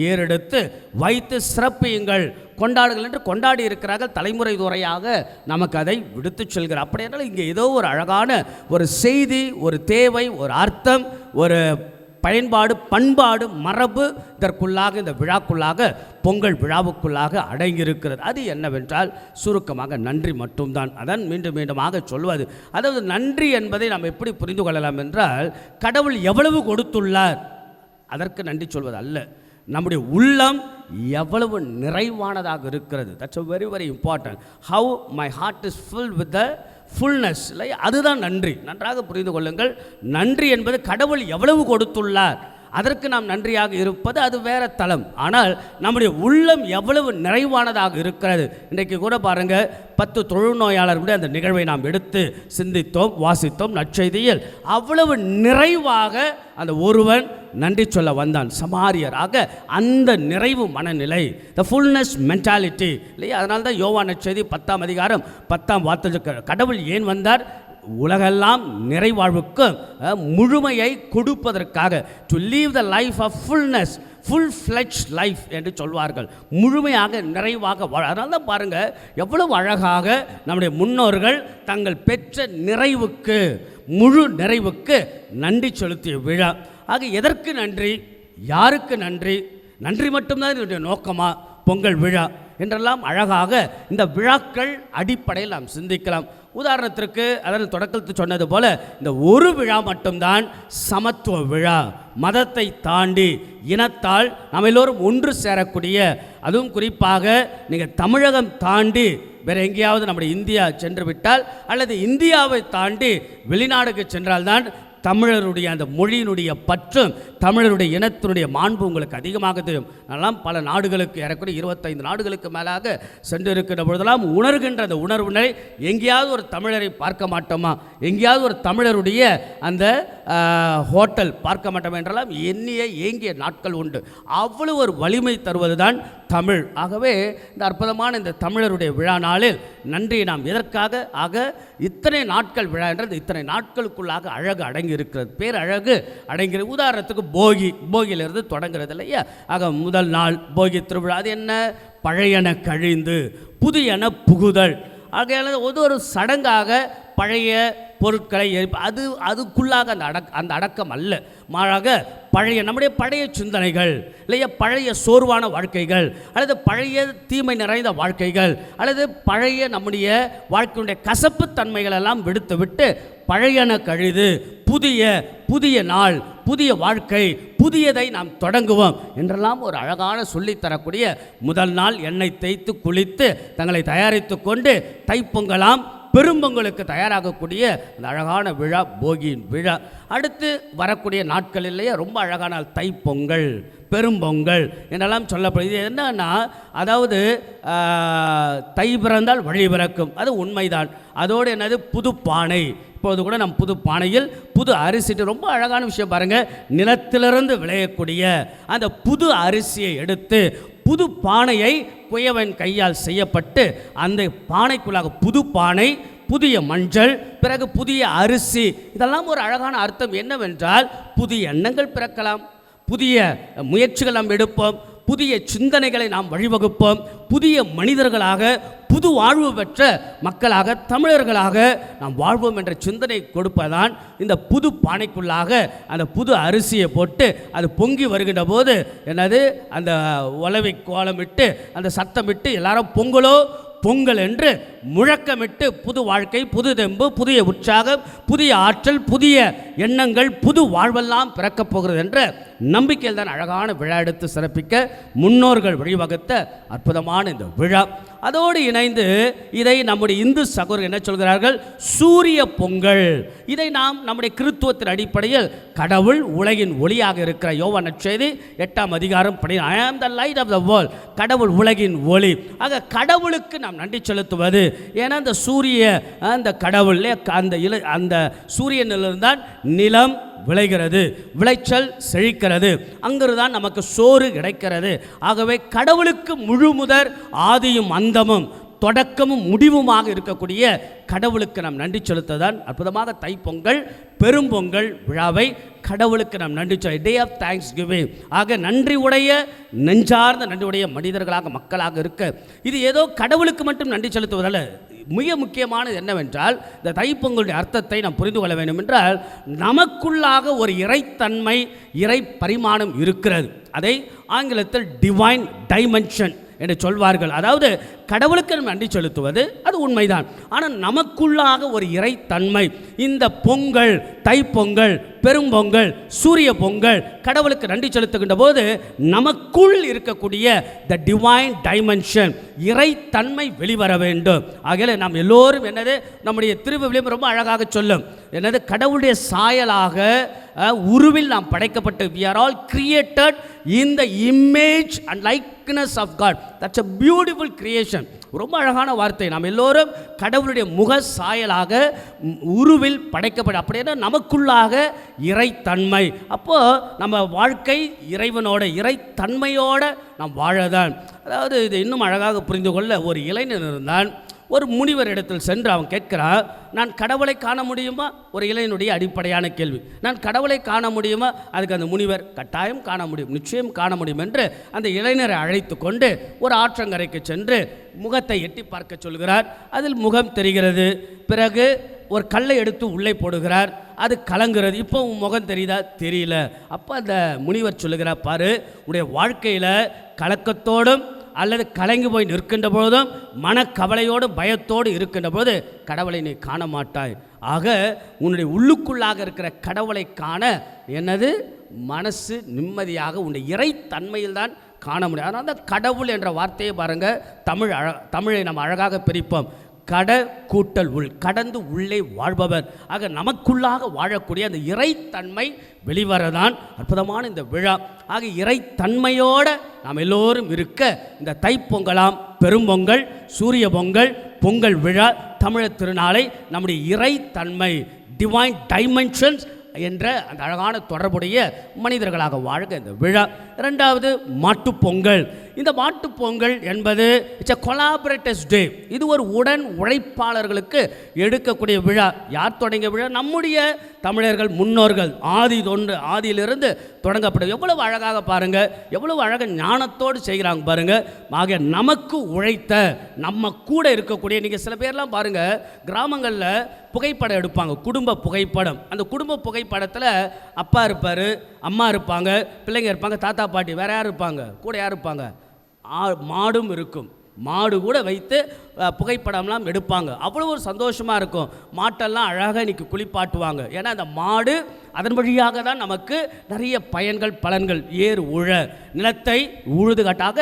ஏறெடுத்து வைத்து சிறப்பியுங்கள், கொண்டாடுங்கள் என்று கொண்டாடி இருக்கிறார்கள். தலைமுறை துறையாக நமக்கு அதை விடுத்து செல்கிறார். அப்படி என்றால் இங்கே ஏதோ ஒரு அழகான ஒரு செய்தி, ஒரு தேவை, ஒரு அர்த்தம், ஒரு பயன்பாடு, பண்பாடு, மரபு இதற்குள்ளாக, இந்த விழாக்குள்ளாக, பொங்கல் விழாவுக்குள்ளாக அடங்கியிருக்கிறது. அது என்னவென்றால் சுருக்கமாக நன்றி மட்டும்தான். அதான் மீண்டும் மீண்டுமாக சொல்வது. அதாவது நன்றி என்பதை நாம் எப்படி புரிந்து கொள்ளலாம் என்றால், கடவுள் எவ்வளவு கொடுத்துள்ளார் அதற்கு நன்றி சொல்வது அல்ல, நம்முடைய உள்ளம் எவ்வளவு நிறைவானதாக இருக்கிறது. That's very very important. How my heart is fill with the fullness இல்லை, அதுதான் நன்றி. நன்றாக புரிந்து கொள்ளுங்கள். நன்றி என்பது கடவுள் எவ்வளவு கொடுத்துள்ளார் அதற்கு நாம் நன்றியாக இருப்பது அது வேற தளம். ஆனால் நம்முடைய உள்ளம் எவ்வளவு நிறைவானதாக இருக்கிறது. இன்றைக்கு கூட பாருங்க, 10 தொழுநோயாளர்களுடைய அந்த நிகழ்வை நாம் எடுத்து சிந்தித்தோம், வாசித்தோம். நற்செய்தியில் அவ்வளவு நிறைவாக அந்த ஒருவன் நன்றி சொல்ல வந்தான், சமாரியராக. அந்த நிறைவு மனநிலை, த ஃபுல்னஸ் மென்டாலிட்டி இல்லையா. அதனால தான் யோவான் நற்செய்தி 10ஆம் அதிகாரம் 10ஆம் வார்த்தை, கடவுள் ஏன் வந்தார்? உலகெல்லாம் நிறைவாழ்வுக்கு முழுமையை கொடுப்பதற்காக, to leave the life of fullness, full fledge life என்று சொல்வார்கள், முழுமையாக நிறைவாக வாழ. அதனால தான் பாருங்கள் எவ்வளவு அழகாக நம்முடைய முன்னோர்கள் தங்கள் பெற்ற நிறைவுக்கு, முழு நிறைவுக்கு நன்றி செலுத்திய விழா. ஆக எதற்கு நன்றி, யாருக்கு நன்றி, நன்றி மட்டும்தான் என்னுடைய நோக்கமா பொங்கல் விழா என்றெல்லாம் அழகாக இந்த விழாக்கள் அடிப்படையில் நாம் சிந்திக்கலாம். உதாரணத்திற்கு அதன் தொடக்கத்தில் சொன்னது போல, இந்த ஒரு விழா மட்டும்தான் சமத்துவ விழா. மதத்தை தாண்டி, இனத்தால் நாம் எல்லோரும் ஒன்று சேரக்கூடிய, அதுவும் குறிப்பாக நீங்கள் தமிழகம் தாண்டி வேறு எங்கேயாவது நம்முடைய இந்தியா சென்று விட்டால், அல்லது இந்தியாவை தாண்டி வெளிநாடுக்கு சென்றால்தான் தமிழருடைய அந்த மொழியினுடைய பற்றும், தமிழருடைய இனத்தினுடைய மாண்பு உங்களுக்கு அதிகமாக தெரியும். நான்லாம் பல நாடுகளுக்கு, ஏறக்குறைய 25 நாடுகளுக்கு மேலாக சென்றிருக்கின்ற பொழுதெல்லாம் உணர்கின்ற அந்த உணர்வினை, எங்கேயாவது ஒரு தமிழரை பார்க்க மாட்டோமா, எங்கேயாவது ஒரு தமிழருடைய அந்த ஹோட்டல் பார்க்க மாட்டோமா என்றெல்லாம் ஏங்கிய நாட்கள் உண்டு. அவ்வளவு ஒரு வலிமை தருவது தான் தமிழ். ஆகவே இந்த அற்புதமான இந்த தமிழருடைய விழா நாளில் நன்றியை நாம் எதற்காக, ஆக இத்தனை நாட்கள் விழா என்றது இத்தனை நாட்களுக்குள்ளாக அழகு அடங்கி இருக்கிறது, பேரழகு அடங்கிறது. உதாரணத்துக்கு போகியிலிருந்து தொடங்குறது இல்லையா. ஆக முதல் நாள் போகி திருவிழா, அது என்ன, பழையன கழிந்து புதியன புகுதல். ஆகையால் ஒரு சடங்காக பழைய பொருட்களை அதுக்குள்ளாக அந்த அடக்கம் அல்ல, மாறாக நம்முடைய பழைய சிந்தனைகள் இல்லையா, பழைய சோர்வான வாழ்க்கைகள், அல்லது பழைய தீமை நிறைந்த வாழ்க்கைகள், அல்லது பழைய நம்முடைய வாழ்க்கையுடைய கசப்பு தன்மைகள் எல்லாம் விடுத்துவிட்டு பழையன கழிது புதிய நாள், புதிய வாழ்க்கை, புதியதை நாம் தொடங்குவோம் என்றெல்லாம் ஒரு அழகான சொல்லித்தரக்கூடிய முதல் நாள் எண்ணெய் தேய்த்து குளித்து தங்களை தயாரித்து கொண்டு தைப்பொங்கலாம், பெரும்பொங்கலுக்கு தயாராகக்கூடிய அந்த அழகான விழா போகியின் விழா. அடுத்து வரக்கூடிய நாட்கள் இல்லையா, ரொம்ப அழகான தைப்பொங்கல், பெரும்பொங்கல் என்றெல்லாம் சொல்லப்படுது. இது என்னன்னா, அதாவது தை பிறந்தால் வழி பிறக்கும், அது உண்மைதான். அதோடு என்னது, புது பானை. இப்போது கூட நம் புது பானையில் புது அரிசி, ரொம்ப அழகான விஷயம் பாருங்கள், நிலத்திலிருந்து விளையக்கூடிய அந்த புது அரிசியை எடுத்து புது பானையை குயவன் கையால் செய்யப்பட்டு அந்த பானைக்குள்ளாக புது பானை, புதிய மஞ்சள், பிறகு புதிய அரிசி. இதெல்லாம் ஒரு அழகான அர்த்தம் என்னவென்றால், புதிய எண்ணங்கள் பிறக்கலாம், புதிய முயற்சிகள் நாம் எடுப்போம், புதிய சிந்தனைகளை நாம் வழிவகுப்போம், புதிய மனிதர்களாக, புது வாழ்வு பெற்ற மக்களாக, தமிழர்களாக நாம் வாழ்வோம் என்ற சிந்தனை கொடுப்பதான் இந்த புது பானைக்குள்ளாக அந்த புது அரிசியை போட்டு அது பொங்கி வருகின்ற போது என்னது, அந்த உலவை கோலமிட்டு அந்த சத்தமிட்டு எல்லாரும் பொங்கலோ பொங்கல் என்று முழக்கமிட்டு புது வாழ்க்கை, புது தெம்பு, புதிய உற்சாகம், புதிய ஆற்றல், புதிய எண்ணங்கள், புது வாழ்வெல்லாம் பிறக்கப் போகிறது என்ற நம்பிக்கையில் தான் அழகான விழா எடுத்து சிறப்பிக்க முன்னோர்கள் வழிவகுத்த அற்புதமான இந்த விழா. அதோடு இணைந்து இதை நம்முடைய இந்து சகோதரர் என்ன சொல்கிறார்கள்? சூரிய பொங்கல். இதை நாம் நம்முடைய கிறித்துவத்தின் அடிப்படையில் கடவுள் உலகின் ஒளியாக இருக்கிற யோவான் நற்செய்தி 8ஆம் அதிகாரம் படி I am the light of the world, கடவுள் உலகின் ஒளி. ஆக கடவுளுக்கு நாம் நன்றி செலுத்துவது. ஏன்னா அந்த சூரிய அந்த கடவுள் அந்த சூரியனிலிருந்தான் நிலம் விளைகிறது, விளைச்சல் செழிக்கிறது, அங்கிருந்தான் நமக்கு சோறு கிடைக்கிறது. ஆகவே கடவுளுக்கு முழு முதற் ஆதியும் அந்தமும் தொடக்கமும் முடிவுமாக இருக்கக்கூடிய கடவுளுக்கு நாம் நன்றி செலுத்ததான் அற்புதமாக தைப்பொங்கல் பெரும்பொங்கல் விழாவை கடவுளுக்கு நாம் நன்றி சொல்ல டே ஆஃப் தேங்க்ஸ் கிவிங். ஆக நன்றி உடைய நெஞ்சார்ந்த நன்றி உடைய மனிதர்களாக மக்களாக இருக்க இது ஏதோ கடவுளுக்கு மட்டும் நன்றி செலுத்துவதல்ல. மிக முக்கியமானது என்னவென்றால் இந்த தைப்பொங்கலுடைய அர்த்தத்தை நாம் புரிந்து கொள்ள வேண்டும் என்றால் நமக்குள்ளாக ஒரு இறைத்தன்மை இறை பரிமாணம் இருக்கிறது. அதை ஆங்கிலத்தில் டிவைன் டைமென்ஷன் என்று சொல்வார்கள். அதாவது கடவுளுக்கு நம்ம நன்றி செலுத்துவது அது உண்மைதான். ஆனால் நமக்குள்ளாக ஒரு இறைத்தன்மை இந்த பொங்கல் தைப்பொங்கல் பெரும்பொங்கல் சூரிய பொங்கல் கடவுளுக்கு நன்றி செலுத்துகின்ற போது நமக்குள் இருக்கக்கூடிய த டிவைன் டைமென்ஷன் இறைத்தன்மை வெளிவர வேண்டும். ஆகையால் நாம் எல்லோரும் என்னது நம்முடைய திருவிவிலியம் ரொம்ப அழகாக சொல்லும் என்னது கடவுளுடைய சாயலாக உருவில் நாம் படைக்கப்பட்டு we are all created in the image and likeness of God. That's a beautiful creation. ரொம்ப அழகான வார்த்தை. நாம் எல்லோரும் கடவுளுடைய முக சாயலாக உருவில் படைக்கப்பட அப்படின்னா நமக்குள்ளாக இறைத்தன்மை. அப்போது நம்ம வாழ்க்கை இறைவனோட இறைத்தன்மையோடு நாம் வாழதான். அதாவது இது இன்னும் அழகாக புரிந்து கொள்ள ஒரு இளைஞன் இருந்தான். ஒரு முனிவர் இடத்தில் சென்று அவன் கேட்கிறான், நான் கடவுளை காண முடியுமா? ஒரு இளைஞனுடைய அடிப்படையான கேள்வி. நான் கடவுளை காண முடியுமா? அதுக்கு அந்த முனிவர் கட்டாயம் காண முடியும், நிச்சயம் காண முடியும் என்று அந்த இளைஞரை அழைத்து கொண்டு ஒரு ஆற்றங்கரைக்கு சென்று முகத்தை எட்டி பார்க்க சொல்கிறார். அதில் முகம் தெரிகிறது. பிறகு ஒரு கல்லை எடுத்து உள்ளே போடுகிறார். அது கலங்குறது. இப்போ உன் முகம் தெரியுதா? தெரியல. அப்போ அந்த முனிவர் சொல்லுகிறார், பாரு உன்னுடைய வாழ்க்கையில் கலக்கத்தோடும் அல்லது கலங்கி போய் நிற்கின்ற பொழுதும் மனக்கவலையோடும் பயத்தோடு இருக்கின்ற போது கடவுளை நீ காண மாட்டாய். ஆக உன்னுடைய உள்ளுக்குள்ளாக இருக்கிற கடவுளை காண என்னது மனசு நிம்மதியாக உன்னுடைய இறைத்தன்மையில் தான் காண முடியும். அதனால் தான் கடவுள் என்ற வார்த்தையை பாருங்கள், தமிழை நம்ம அழகாக பிரிப்போம். கட கூட்டல் உள், கடந்து உள்ளே வாழ்பவர். ஆக நமக்குள்ளாக வாழக்கூடிய அந்த இறைத்தன்மை வெளிவரதான் அற்புதமான இந்த விழா. ஆக இறைத்தன்மையோடு நாம் எல்லோரும் இருக்க இந்த தைப்பொங்கலாம் பெரும்பொங்கல் சூரிய பொங்கல் பொங்கல் விழா தமிழர் திருநாளை நம்முடைய இறைத்தன்மை டிவைன் டைமென்ஷன்ஸ் என்ற அந்த அழகான தொடர்புடைய மனிதர்களாக வாழ்க இந்த விழா. இரண்டாவது மாட்டுப்பொங்கல். இந்த மாட்டுப்பொங்கல் என்பது இட்ஸ் எ கொலாபரேட்டிவ் டே. இது ஒரு உடன் உழைப்பாளர்களுக்கு எடுக்கக்கூடிய விழா. யார் தொடங்கிய விழா? நம்முடைய தமிழர்கள் முன்னோர்கள் ஆதியிலிருந்து தொடங்கப்பட்டது. எவ்வளவு அழகாக பாருங்கள், எவ்வளவு அழகாக ஞானத்தோடு செய்கிறாங்க பாருங்கள். ஆக நமக்கு உழைத்த நம்ம கூட இருக்கக்கூடிய நீங்கள் சில பேர்லாம் பாருங்கள் கிராமங்களில் புகைப்படம் எடுப்பாங்க, குடும்ப புகைப்படம். அந்த குடும்ப புகைப்படத்தில் அப்பா இருப்பார், அம்மா இருப்பாங்க, பிள்ளைங்க இருப்பாங்க, தாத்தா பாட்டி, வேறு யார் இருப்பாங்க? கூட யார் இருப்பாங்க? மாடும் இருக்கும். மாடு கூட வைத்து புகைப்படம்லாம் எடுப்பாங்க. அவ்வளோ ஒரு சந்தோஷமாக இருக்கும். மாட்டெல்லாம் அழகாக இன்றைக்கி குளிப்பாட்டுவாங்க. ஏன்னா அந்த மாடு அதன் வழியாக தான் நமக்கு நிறைய பயன்கள் பலன்கள். ஏர் உழ நிலத்தை உழுதுகாட்டாக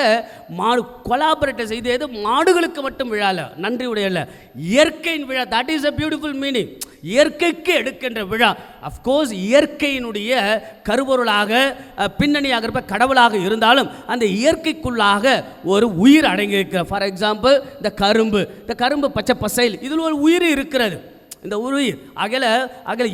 மாடு கொலாபரேட் செய்து எது மாடுகளுக்கு மட்டும் விழால நன்றி உடையல இயற்கையின் விழா. That is a beautiful meaning. இயற்கைக்கு எடுக்கின்ற விழா. அஃப்கோர்ஸ் இயற்கையினுடைய கருவொருளாக பின்னணியாக இருப்ப கடவுளாக இருந்தாலும் அந்த இயற்கைக்குள்ளாக ஒரு உயிர் அடங்கியிருக்கிற. ஃபார் எக்ஸாம்பிள் இந்த கரும்பு பச்சை பசையில் இதில் ஒரு உயிர் இருக்கிறது. இந்த உயிர் அகல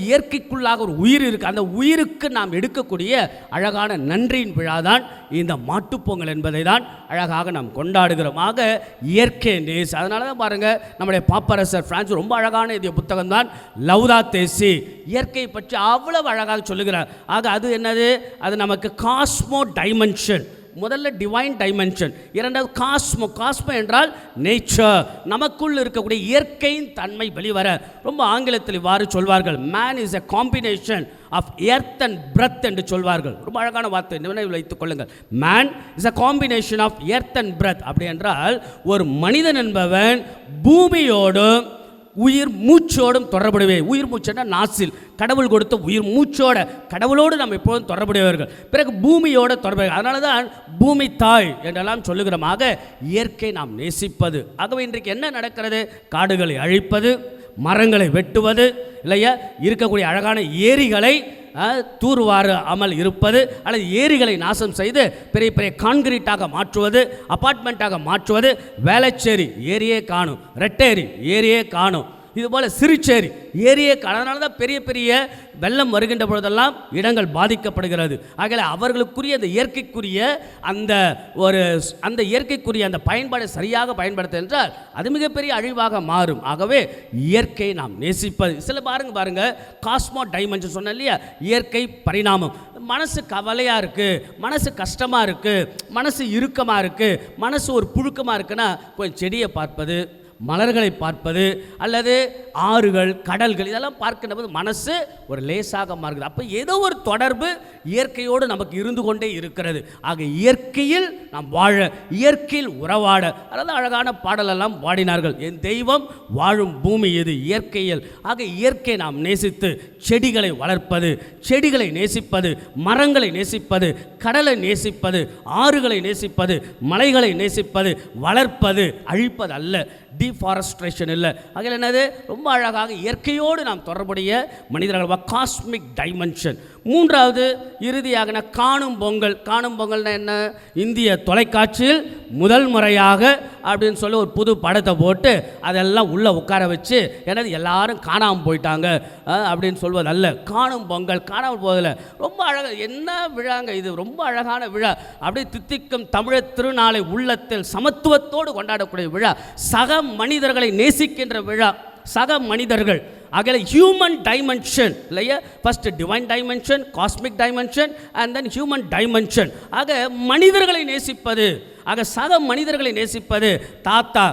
இயற்கைக்குள்ளாக ஒரு உயிர் இருக்குது. அந்த உயிருக்கு நாம் எடுக்கக்கூடிய அழகான நன்றியின் விழா தான் இந்த மாட்டுப்பொங்கல் என்பதை தான் அழகாக நாம் கொண்டாடுகிறோம். ஆக இயற்கை நேஸ். அதனால தான் பாருங்கள் நம்முடைய பாப்பரசர் பிரான்ஸ் ரொம்ப அழகான இந்த புத்தகம் தான் லவ்தாத்தே சி. இயற்கை பற்றி அவ்வளவு அழகாக சொல்லுகிறார். ஆக அது என்னது? அது நமக்கு காஸ்மோ டைமென்ஷன். முதல்ல டிவைன் டைமென்ஷன், இரண்டாவது காஸ்மோ என்றால் நேச்சர். நமக்குள் இருக்கக்கூடிய இயற்கையின் தன்மை வெளிவர. ரொம்ப ஆங்கிலத்தில் இவ்வாறு சொல்வார்கள், man is a combination of earth and breath என்று சொல்வார்கள். ரொம்ப அழகான வார்த்தை, நினைவில் வைத்துக் கொள்ளுங்கள். Man is a combination of earth and breath. அப்படி என்றால் ஒரு மனிதன் என்பவன் பூமியோடும் உயிர் மூச்சோடும் தொடர்புடையவை. உயிர் மூச்சுன்னா நாசில், கடவுள் கொடுத்த உயிர் மூச்சோட, கடவுளோடு நம்ம எப்போதும் தொடர்புடையவர்கள். பிறகு பூமியோட தொடர்பு. அதனால தான் பூமி தாய் என்றெல்லாம் சொல்லுகிறோமாக இயற்கை நாம் நேசிப்பது. ஆகவே இன்றைக்கு என்ன நடக்கிறது? காடுகளை அழிப்பது, மரங்களை வெட்டுவது, இல்லையா, இருக்கக்கூடிய அழகான ஏரிகளை தூர்வாராமல் இருப்பது, அல்லது ஏரிகளை நாசம் செய்து பெரிய பெரிய கான்கிரீட்டாக மாற்றுவது, அப்பார்ட்மெண்ட்டாக மாற்றுவது. வேளச்சேரி ஏரியே காணும், ரெட்டேரி ஏரியே காணும், இதுபோல் சிறுச்சேரி ஏரியே காணும். அதனால தான் பெரிய பெரிய வெள்ளம் வருகின்ற பொழுதெல்லாம் இடங்கள் பாதிக்கப்படுகிறது. ஆகவே அவர்களுக்குரிய அந்த இயற்கைக்குரிய அந்த இயற்கைக்குரிய அந்த பயன்பாடை சரியாக பயன்படுத்த என்றால் அது மிகப்பெரிய அழிவாக மாறும். ஆகவே இயற்கை நாம் நேசிப்பது. சில பாருங்க காஸ்மோ டைமென்ஷன் சொன்ன இல்லையா, இயற்கை பரிணாமம். மனசு கவலையாக இருக்குது, மனசு கஷ்டமாக இருக்குது, மனசு இறுக்கமாக இருக்குது, மனசு ஒரு புழுக்கமாக இருக்குன்னா கொஞ்சம் செடியை பார்ப்பது, மலர்களை பார்ப்பது, அல்லது ஆறுகள், கடல்கள், இதெல்லாம் பார்க்கின்ற போது மனசு ஒரு லேசாக மாறுகிறது. அப்போ ஏதோ ஒரு தொடர்பு இயற்கையோடு நமக்கு இருந்து கொண்டே இருக்கிறது. ஆக இயற்கையில் நாம் வாழ, இயற்கையில் உறவாட, அதாவது அழகான பாடலெல்லாம் பாடினார்கள். என் தெய்வம் வாழும் பூமி இது இயற்கையில். ஆக இயற்கை நாம் நேசித்து செடிகளை வளர்ப்பது, செடிகளை நேசிப்பது, மரங்களை நேசிப்பது, கடலை நேசிப்பது, ஆறுகளை நேசிப்பது, மலைகளை நேசிப்பது, வளர்ப்பது, அழிப்பது அல்ல. டீஃபாரஸ்ட்ரேஷன் இல்லை. அதில் என்னது? ரொம்ப அழகாக இயற்கையோடு நாம் தொடர்புடைய மனிதர்கள். Cosmic dimension. மூன்றாவது இறுதியாக காணும் பொங்கல். காணும் பொங்கல்னா என்ன? இந்திய தொலைக்காட்சியில் முதல் முறையாக அப்படின்னு சொல்லி ஒரு புது படத்தை போட்டு அதெல்லாம் உள்ளே உட்கார வச்சு என்னது எல்லாரும் காணாமல் போயிட்டாங்க அப்படின்னு சொல்வது அல்ல. காணும் பொங்கல், காணாமல் போவதில்லை. ரொம்ப அழகாக என்ன விழாங்க இது, ரொம்ப அழகான விழா. அப்படியே தித்திக்கும் தமிழர் திருநாளை உள்ளத்தில் சமத்துவத்தோடு கொண்டாடக்கூடிய விழா, சக மனிதர்களை நேசிக்கின்ற விழா, சக மனிதர்கள். ஆகவே ஹியூமன் டைமென்ஷன் இல்லையா, first divine dimension, cosmic dimension and then human dimension. ஆக மனிதர்களை நேசிப்பது, ஆக சக மனிதர்களை நேசிப்பது, தாத்தா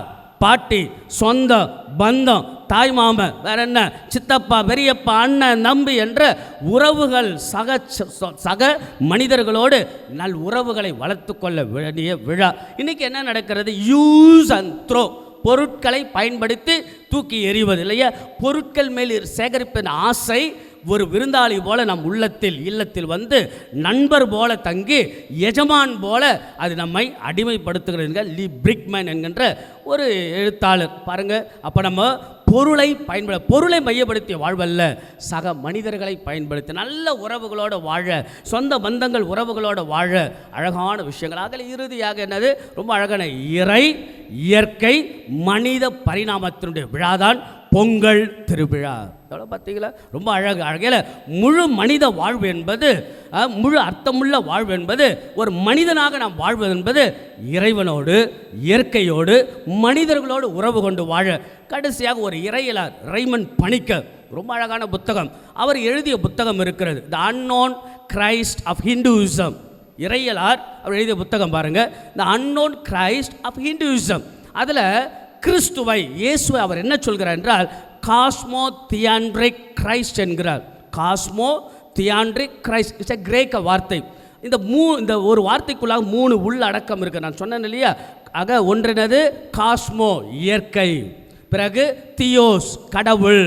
பாட்டி, சொந்த பந்தம், தாய் மாமன், வேற என்ன, சித்தப்பா, பெரியப்பா, அண்ணன், நம்பி என்ற உறவுகள், சக மனிதர்களோடு நல் உறவுகளை வளர்த்து கொள்ள வேண்டிய விழா. இன்னைக்கு என்ன நடக்கிறது? யூஸ் அண்ட் த்ரோ, பொருட்களை பயன்படுத்தி தூக்கி எறிவது இல்லையா. பொருட்கள் மேல் சேகரிப்பின் ஆசை ஒரு விருந்தாளி போல நம் இல்லத்தில் வந்து நண்பர் போல தங்கி எஜமான் போல அது நம்மை அடிமைப்படுத்துகிறது. லீ பிரிக்மேன் என்கின்ற ஒரு எழுத்தாளர் பாருங்க. அப்போ நம்ம பொருளை மையப்படுத்திய வாழ்வல்ல, சக மனிதர்களை பயன்படுத்தி நல்ல உறவுகளோடு வாழ, சொந்த பந்தங்கள் உறவுகளோடு வாழ அழகான விஷயங்கள். அதில் இறுதியாக என்னது? ரொம்ப அழகான இயற்கை மனித பரிணாமத்தினுடைய விழாதான் பொங்கல் திருவிழா. எவ்வளோ பார்த்தீங்களா? ரொம்ப அழகில் முழு மனித வாழ்வு என்பது, முழு அர்த்தமுள்ள வாழ்வு என்பது, ஒரு மனிதனாக நாம் வாழ்வது என்பது இறைவனோடு, இயற்கையோடு, மனிதர்களோடு உறவு கொண்டு வாழ. கடைசியாக ஒரு இறையியலார் ரைமண்ட் பணிக்கர், ரொம்ப அழகான புத்தகம், அவர் எழுதிய புத்தகம் இருக்கிறது, the unknown Christ of Hinduism. இறையியலார் அவர் எழுதிய புத்தகம் பாருங்கள், the unknown Christ of Hinduism. அதில் கிறிஸ்துவை, இயேசுவை அவர் என்ன சொல்கிறார் என்றால் காஸ்மோ தியாண்ட்ரிக் கிரைஸ்ட் என்கிறார். Cosmo theandric Christ it's a கிரேக்க வார்த்தை. இந்த ஒரு வார்த்தைக்குள்ளாக 3 உள்ளடக்கம் இருக்குது. நான் சொன்னேன் இல்லையா? ஆக ஒன்றினது காஸ்மோ இயற்கை, பிறகு தியோஸ் கடவுள்,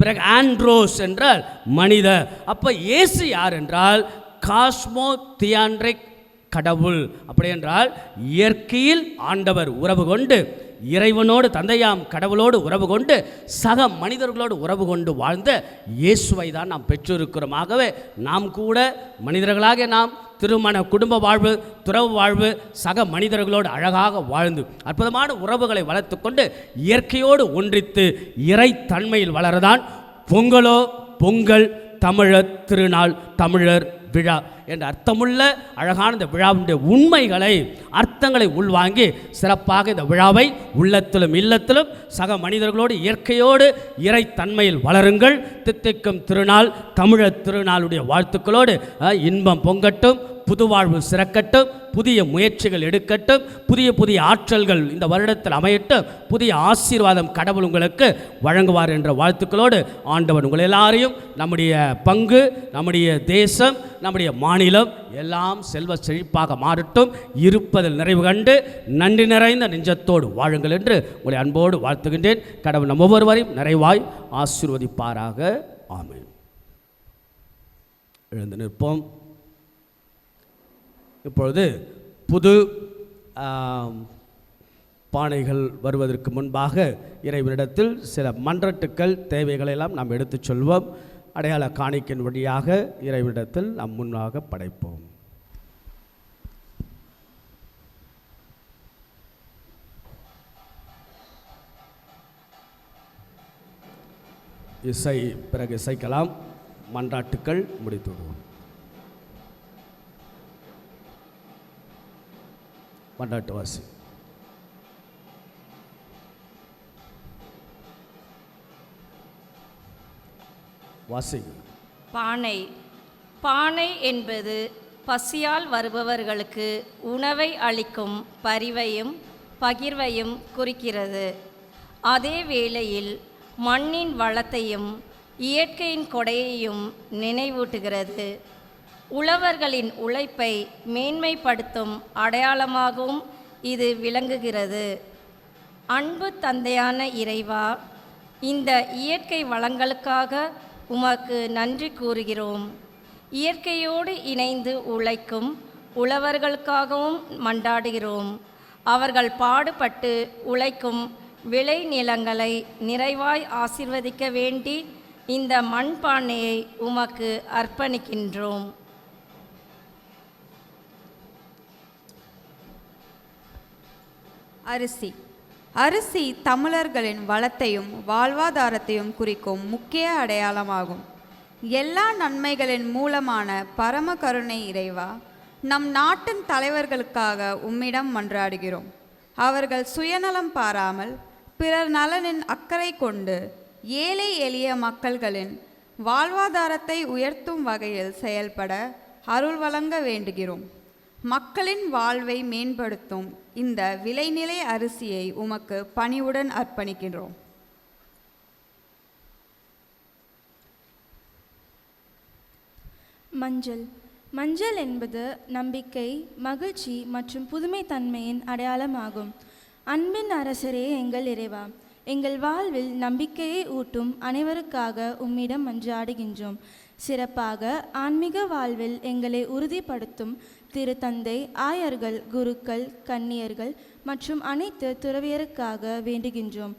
பிறகு ஆண்ட்ரோஸ் என்றால் மனித. அப்போ இயேசு யார் என்றால் காஸ்மோ தியாண்ட்ரிக் கடவுள். அப்படி என்றால் இயற்கையில் ஆண்டவர் உறவு கொண்டு, இறைவனோடு தந்தையாம் கடவுளோடு உறவு கொண்டு, சக மனிதர்களோடு உறவு கொண்டு வாழ்ந்த இயேசுவை தான் நாம் பெற்றிருக்கிறோம். ஆகவே நாம் கூட மனிதர்களாக நாம் திருமண குடும்ப வாழ்வு, துறவு வாழ்வு, சக மனிதர்களோடு அழகாக வாழ்ந்து அற்புதமான உறவுகளை வளர்த்து கொண்டு இயற்கையோடு ஒன்றித்து இறை தன்மையில் வளரதான் பொங்கல் தமிழர் திருநாள், தமிழர் விழா என்ற அர்த்தமுள்ள அழகான இந்த விழாவுடைய உண்மைகளை, அர்த்தங்களை உள்வாங்கி சிறப்பாக இந்த விழாவை உள்ளத்திலும் இல்லத்திலும் சக மனிதர்களோடு இயற்கையோடு இறை தன்மையில் வளருங்கள். தித்திக்கும் திருநாள் தமிழர் திருநாளுடைய வாழ்த்துக்களோடு இன்பம் பொங்கட்டும், புது வாழ்வு சிறக்கட்டும், புதிய முயற்சிகள் எடுக்கட்டும், புதிய புதிய ஆற்றல்கள் இந்த வருடத்தில் அமையட்டும், புதிய ஆசீர்வாதம் கடவுள் உங்களுக்கு வழங்குவார் என்ற வாழ்த்துக்களோடு ஆண்டவன் உங்கள் எல்லாரையும், நம்முடைய பங்கு, நம்முடைய தேசம், நம்முடைய மாநிலம் எல்லாம் செல்வ செழிப்பாக மாறட்டும். இருப்பதில் நிறைவு கண்டு நன்றி நிறைந்த நெஞ்சத்தோடு வாழுங்கள் என்று உங்களை அன்போடு வாழ்த்துகின்றேன். கடவுள் நம் ஒவ்வொருவரையும் நிறைவாய் ஆசீர்வதிப்பாராக. ஆமென். எழுந்து நிற்போம். இப்பொழுது புது பானைகள் வருவதற்கு முன்பாக இறைவனிடத்தில் சில மன்றட்டுக்கள் தேவைகளை எல்லாம் நாம் எடுத்துச் சொல்வோம். அடையாள காணிக்கையின் வழியாக இறைவனிடத்தில் நாம் முன்னாக படைப்போம். இசை பிறகு இசைக்கலாம். மன்றாட்டுக்கள் முடித்து விடுவோம். மன்றாட்டு வாசி. வாசி. பானை. பானை என்பது பசியால் வருபவர்களுக்கு உணவை அளிக்கும் பரிவையும் பகிர்வையும் குறிக்கிறது. அதே வேளையில் மண்ணின் வளத்தையும் இயற்கையின் கொடையையும் நினைவூட்டுகிறது. உழவர்களின் உழைப்பை மேன்மைப்படுத்தும் அடையாளமாகவும் இது விளங்குகிறது. அன்பு தந்தையான இறைவா, இந்த இயற்கை வளங்களுக்காக உமக்கு நன்றி கூறுகிறோம். இயற்கையோடு இணைந்து உழைக்கும் உழவர்களுக்காகவும் மன்றாடுகிறோம். அவர்கள் பாடுபட்டு உழைக்கும் விளை நிலங்களை நிறைவாய் ஆசீர்வதிக்க வேண்டி இந்த மண்பானையை உமக்கு அர்ப்பணிக்கின்றோம். அரிசி. அரிசி தமிழர்களின் வளத்தையும் வாழ்வாதாரத்தையும் குறிக்கும் முக்கிய அடையாளமாகும். எல்லா நன்மைகளின் மூலமான பரம கருணை இறைவா, நம் நாட்டின் தலைவர்களுக்காக உம்மிடம் மன்றாடுகிறோம். அவர்கள் சுயநலம் பாராமல் பிறர் நலனின் அக்கறை கொண்டு ஏழை எளிய மக்கள்களின் வாழ்வாதாரத்தை உயர்த்தும் வகையில் செயல்பட அருள் வழங்க வேண்டுகிறோம். மக்களின் வாழ்வை மேம்படுத்தும் இந்த விளைநிலை அரிசியை உமக்கு பணிவுடன் அர்ப்பணிக்கின்றோம். மஞ்சள். மஞ்சள் என்பது நம்பிக்கை, மகிழ்ச்சி மற்றும் புதுமை தன்மையின் அடையாளமாகும். அன்பின் அரசரே எங்கள் இறைவா, எங்கள் வாழ்வில் நம்பிக்கையை ஊட்டும் அனைவருக்காக உம்மிடம் மன்றாடுகின்றோம். சிறப்பாக ஆன்மீக வாழ்வில் எங்களை உறுதிப்படுத்தும் திருத்தந்தை, ஆயர்கள், குருக்கள், கன்னியர்கள் மற்றும் அனைத்து துறவியருக்காக வேண்டுகின்றோம்.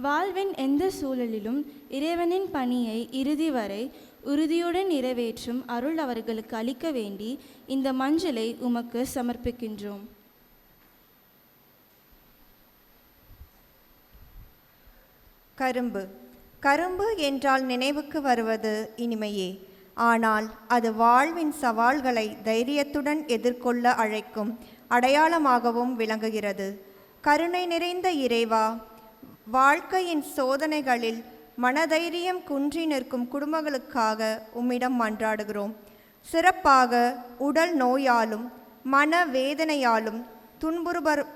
வாழ்வின் எந்த சூழலிலும் இறைவனின் பணியை இறுதி வரை உறுதியுடன் நிறைவேற்றும் அருள் அவர்களுக்கு அளிக்க வேண்டி இந்த மஞ்சளை உமக்கு சமர்ப்பிக்கின்றோம். கரும்பு. கரும்பு என்றால் நினைவுக்கு வருவது இனிமையே. ஆனால் அது வாழ்வின் சவால்களை தைரியத்துடன் எதிர்கொள்ள அழைக்கும் அடையாளமாகவும் விளங்குகிறது. கருணை நிறைந்த இறைவா, வாழ்க்கையின் சோதனைகளில் மனதைரியம் குன்றி நிற்கும் குடும்பங்களுக்காக உம்மிடம் மன்றாடுகிறோம். சிறப்பாக உடல் நோயாலும் மன வேதனையாலும்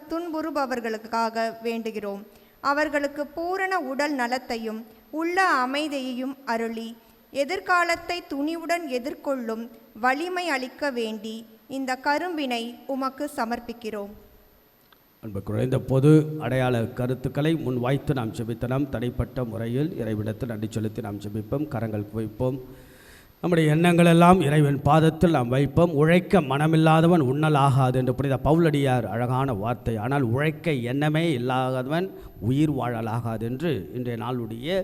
துன்புறுபவர்களுக்காக வேண்டுகிறோம். அவர்களுக்கு பூரண உடல் நலத்தையும் உள்ள அமைதியையும் அருளி எதிர்காலத்தை துணிவுடன் எதிர்கொள்ளும் வலிமை அளிக்க வேண்டி இந்த கரும்பினை உமக்கு சமர்ப்பிக்கிறோம். அன்புக்குரிய இந்த பொது அடையாள கருத்துக்களை முன்வைத்து நாம் ஜெபித்த நாம் தனிப்பட்ட முறையில் இறைவிடத்தில் நன்றி செலுத்தி நாம் ஜெபிப்போம். கரங்கள் குவிப்போம். நம்முடைய எண்ணங்கள் எல்லாம் இறைவன் பாதத்தில் நாம் வைப்போம். உழைக்க மனமில்லாதவன் உண்ணலாகாது என்று புனித பவுலடியார் அழகான வார்த்தை. ஆனால் உழைக்க எண்ணமே இல்லாதவன் உயிர் வாழலாகாது என்று இன்றைய நாளுடைய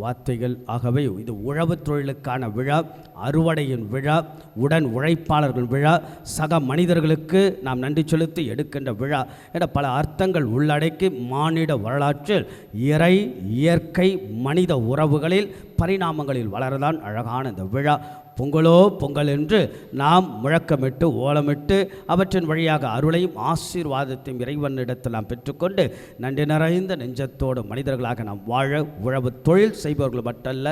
வார்த்தைகள். ஆகவே இது உழவு தொழிலுக்கான விழா, அறுவடையின் விழா, உடன் உழைப்பாளர்கள் விழா, சக மனிதர்களுக்கு நாம் நன்றி செலுத்தி எடுக்கின்ற விழா என பல அர்த்தங்கள் உள்ளடக்கி மானிட வரலாற்றில் இறை, இயற்கை, மனித உறவுகளில் பரிணாமங்களில் வளரதான் அழகான இந்த விழா. பொங்கலோ பொங்கல் என்று நாம் முழக்கமிட்டு ஓலமிட்டு அவற்றின் வழியாக அருளையும் ஆசீர்வாதத்தையும் இறைவனிடத்தில் நாம் பெற்றுக்கொண்டு நன்றி நிறைந்த நெஞ்சத்தோடு மனிதர்களாக நாம் வாழ உழவு தொழில் செய்பவர்கள் மட்டுமல்ல,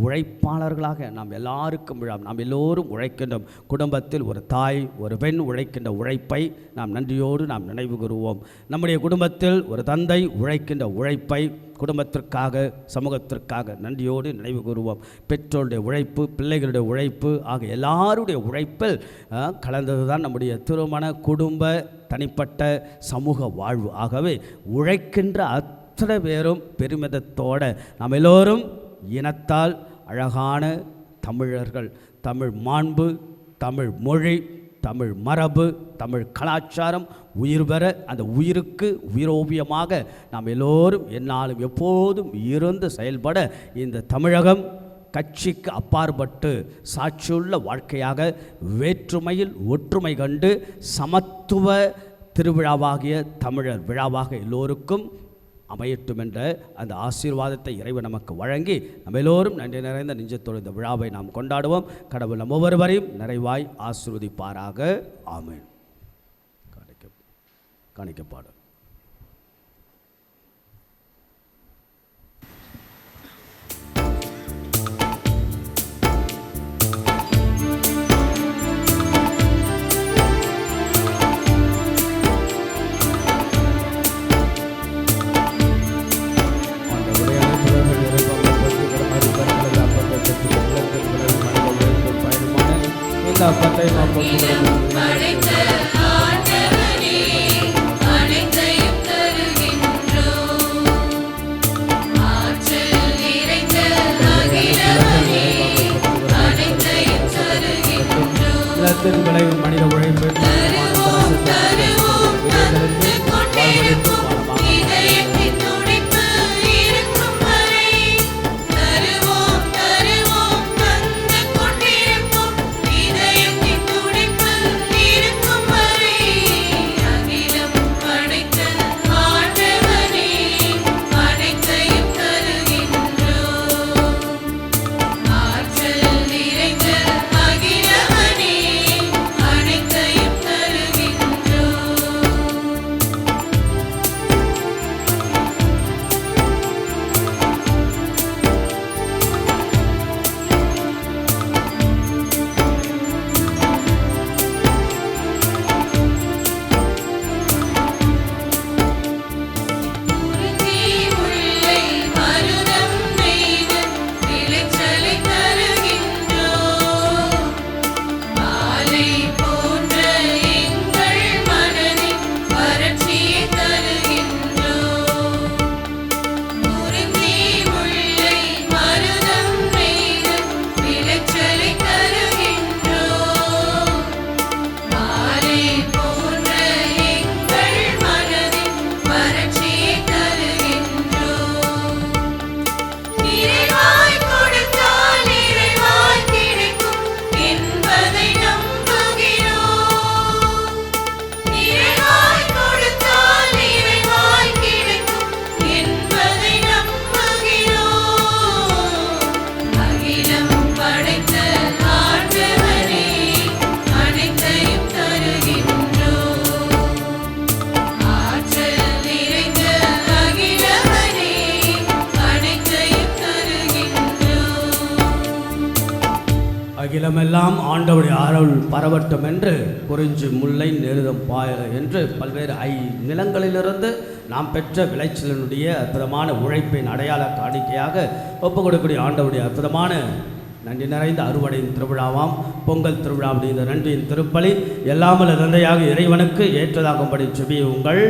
உழைப்பாளர்களாக நாம் எல்லாருக்கும் விழாம். நாம் எல்லோரும் உழைக்கின்றோம். குடும்பத்தில் ஒரு தாய் ஒரு பெண் உழைக்கின்ற உழைப்பை நாம் நன்றியோடு நாம் நினைவு கூறுவோம். நம்முடைய குடும்பத்தில் ஒரு தந்தை உழைக்கின்ற உழைப்பை குடும்பத்திற்காக சமூகத்திற்காக நன்றியோடு நினைவு கூறுவோம். பெற்றோருடைய உழைப்பு, பிள்ளைகளுடைய உழைப்பு ஆக எல்லாருடைய உழைப்பில் கலந்தது தான் நம்முடைய திருமண குடும்ப தனிப்பட்ட சமூக வாழ்வு. ஆகவே உழைக்கின்ற அத்தனை பேரும் பெருமிதத்தோடு நாம் எல்லோரும் இனத்தால் அழகான தமிழர்கள், தமிழ் மாண்பு, தமிழ் மொழி, தமிழ் மரபு, தமிழ் கலாச்சாரம் உயிர் பெற அந்த உயிருக்கு உயிரோவியமாக நாம் எல்லோரும் என்னாலும் எப்போதும் இருந்து செயல்பட இந்த தமிழகம் கட்சிக்கு அப்பாற்பட்டு சாட்சியுள்ள வாழ்க்கையாக வேற்றுமையில் ஒற்றுமை கண்டு சமத்துவ திருவிழாவாகிய தமிழர் விழாவாக எல்லோருக்கும் அமையட்டும் என்ற அந்த ஆசீர்வாதத்தை இறைவன் நமக்கு வழங்கி நம்ம எல்லோரும் நன்றி நிறைந்த நெஞ்சத்தோடு இந்த விழாவை நாம் கொண்டாடுவோம். கடவுள் நம் ஒவ்வொருவரையும் நிறைவாய் ஆசீர்வதிப்பாராக. ஆமென். காணிக்கப்பாடு. அப்பத்தை விளைவு மனித உழைப்பு அகிலமெல்லாம் ஆண்டவருடைய அருள் பரவட்டும் என்று குறிஞ்சி முல்லை நெருதம் பாய என்று பல்வேறு நிலங்களிலிருந்து நாம் பெற்ற விளைச்சலினுடைய அற்புதமான உழைப்பின் அடையாள காணிக்கையாக ஒப்புக் கொடுக்கக்கூடிய ஆண்டவருடைய அற்புதமான நன்றி நிறைந்த அறுவடையின் திருவிழாவாம் பொங்கல் திருவிழாவுடைய இந்த நன்றியின் திருப்பலி எல்லாமல்ல தந்தையாக இறைவனுக்கு ஏற்றதாகும்படி செபியுங்கள்.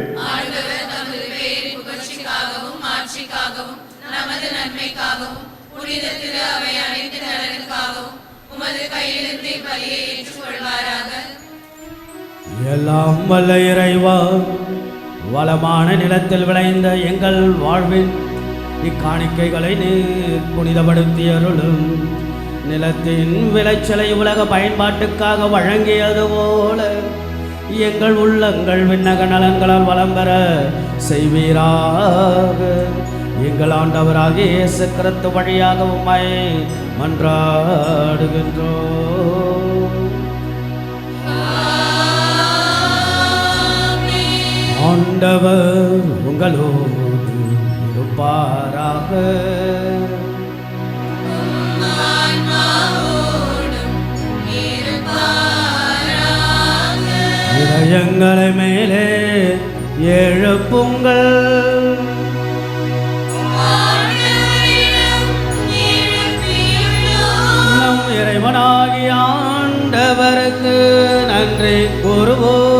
எல்லாம் வல்ல இறைவா, வளமான நிலத்தில் விளைந்த எங்கள் வாழ்வின் இக்காணிக்கைகளை நீர் புனிதப்படுத்தியருளும். நிலத்தின் விளைச்சலை உலக பயன்பாட்டுக்காக வழங்கியது போல எங்கள் உள்ளங்கள் விண்ணக நலன்களால் வளம் பெற செய்வீராக. எங்கள் ஆண்டவராகிய இயேசு கிறிஸ்து வழியாக உம்மை மன்றாடுகின்றோம். ஆண்டவர் உங்களோடு இருப்பாராக. இதயங்களை மேலே எழுப்புங்கள். நம் இறைவனாகிய ஆண்டவருக்கு நன்றி கூறுவோம்.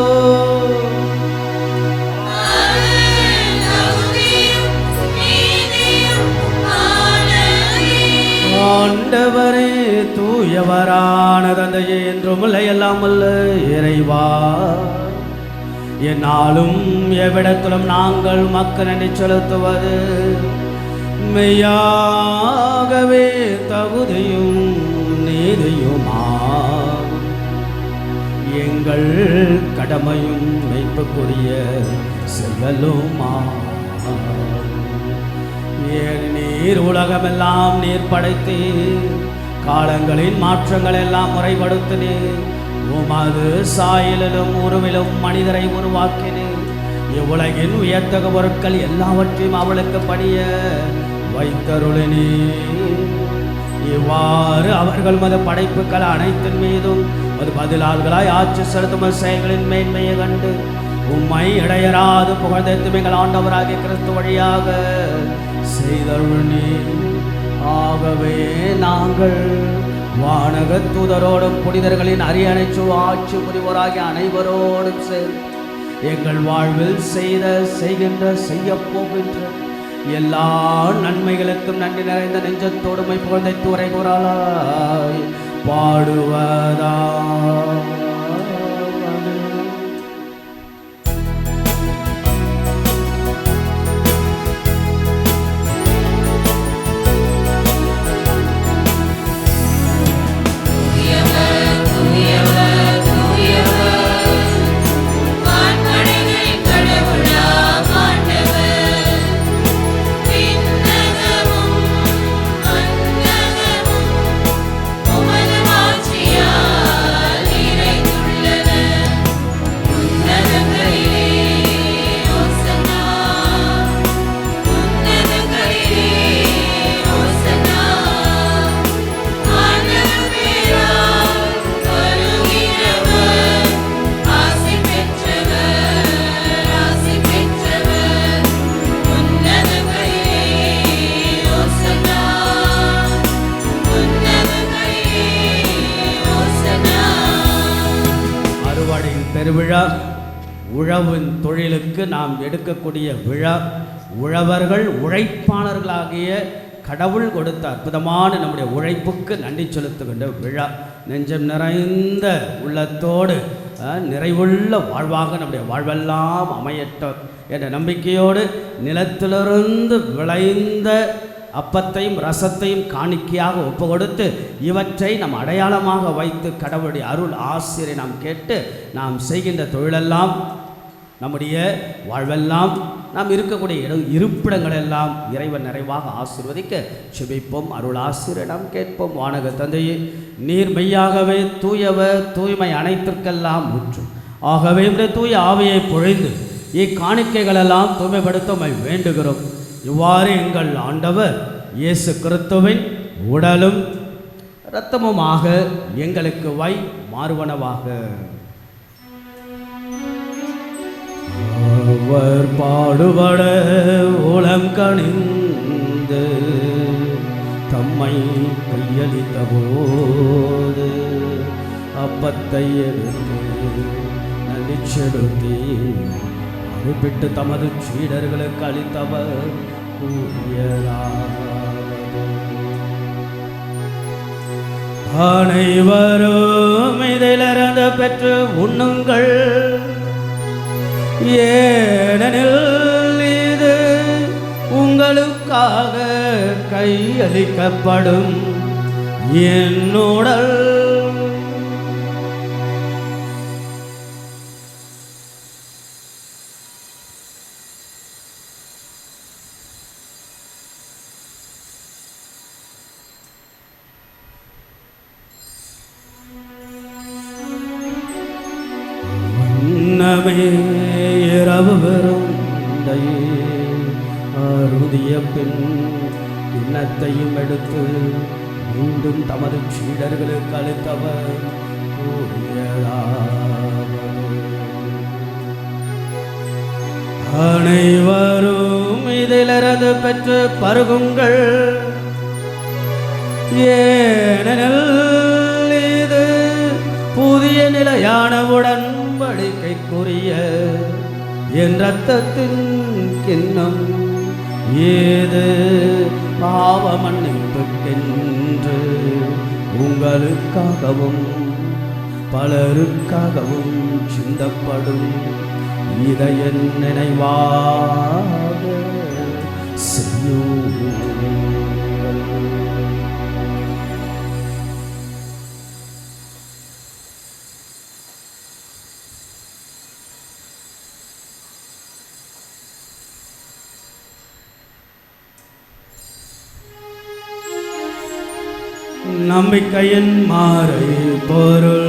ஆண்டவரே தூயவரான தந்தையே என்றும் எல்லாம் அல்ல இறைவா, என்னாலும் எவ்விடத்திலும் நாங்கள் மக்கள் நன்றி செலுத்துவது மெய்யாகவே தகுதியும் நீதியுமா, எங்கள் கடமையும் மெய்ப்புக்குரிய செயலுமா. நீர் உலகமெல்லாம் நீர் படைத்து காலங்களின் மாற்றங்கள் எல்லாம் முறைப்படுத்தினீர். உமது சாயலிலும் உருவிலும் மனிதரை உருவாக்கினீர். இவ்வுலகின் உயர்த்தக பொருட்கள் எல்லாவற்றையும் அவளுக்கு பணிய வைத்தருளினீர். இவ்வாறு அவர்கள் மது படைப்புகள் அனைத்தின் மீதும் அது பதிலாள்களாய் ஆட்சி செலுத்தும் செயல்களின் மேன்மையை கண்டு உம்மை இடையராது புகழ்ந்தெடுத்து எங்கள் ஆண்டவராகிய கிறிஸ்து வழியாக செய்தருளினீர். ஆகவே நாங்கள் வானக தூதரோடும் புனிதர்களின் அரியணை ஆட்சி புரிவோராகிய அனைவரோடும் சேர்ந்து எங்கள் வாழ்வில் செய்கின்ற செய்ய போகின்ற எல்லா நன்மைகளுக்கும் நன்றி நிறைந்த நெஞ்சத்தோடுமை புகழ்ந்தைத்து உரை கூறலாய் பாடுவதா. பெருவிழா உழவின் தொழிலுக்கு நாம் எடுக்கக்கூடிய விழா. உழவர்கள் உழைப்பாளர்களாகிய கடவுள் கொடுத்த அற்புதமான நம்முடைய உழைப்புக்கு நன்றி செலுத்துகின்ற விழா. நெஞ்சம் நிறைந்த உள்ளத்தோடு நிறைவுள்ள வாழ்வாக நம்முடைய வாழ்வெல்லாம் அமையட்டும் என்ற நம்பிக்கையோடு நிலத்திலிருந்து விளைந்த அப்பத்தையும் ரசத்தையும் காணிக்கையாக ஒப்பு கொடுத்து இவற்றை நம் அடையாளமாக வைத்து கடவுளுடைய அருள் ஆசிரியை நாம் கேட்டு நாம் செய்கின்ற தொழிலெல்லாம் நம்முடைய வாழ்வெல்லாம் நாம் இருக்கக்கூடிய இருப்பிடங்களெல்லாம் இறைவன் நிறைவாக ஆசீர்வதிக்க செபிப்போம். அருள் ஆசிரியை நாம் கேட்போம். வானக தந்தையே, நீர் மெய்யாகவே தூயவர், தூய்மை அனைத்திற்கெல்லாம் முற்றும். ஆகவே தூய ஆவியை பொழிந்து இக்காணிக்கைகளெல்லாம் தூய்மைப்படுத்த வேண்டுகிறோம். இவ்வாறு எங்கள் ஆண்டவர் இயேசு கிறிஸ்துவின் உடலும் இரத்தமுமாக எங்களுக்கு மாறுவனவாக. அவர் பாடுபட உளம் கனிந்து தம்மை கையளித்த போது அப்பத்தை எடுத்து நன்றி செலுத்தி குறிப்பிட்டு தமது சீடர்களுக்கு அளித்தவர் கூறியதாவது, அனைவரும் இதிலிருந்து பெற்று உண்ணுங்கள், ஏனெனில் இது உங்களுக்காக கையளிக்கப்படும் என் உடல். உள்ளமே இரவு பெருந்தையே அருதிய பின் கிண்ணத்தையும் எடுத்து மீண்டும் தமது சீடர்களுக்கு அளித்தவர் கூறியதாவது, அனைவரும் இதிலிருந்து பெற்று பருகுங்கள், ஏனெனில் இது புதிய நிலையான உடன்படிக்கைக்குரிய என் இரத்தத்தின் கிண்ணம், ஏது பாவ மன்னிப்புக்கென்று உங்களுக்காகவும் பலருக்காகவும் சிந்தப்படும். இதை என் நினைவாக செய்யுங்கள். நம்பிக்கையின் மாறை பொருள்,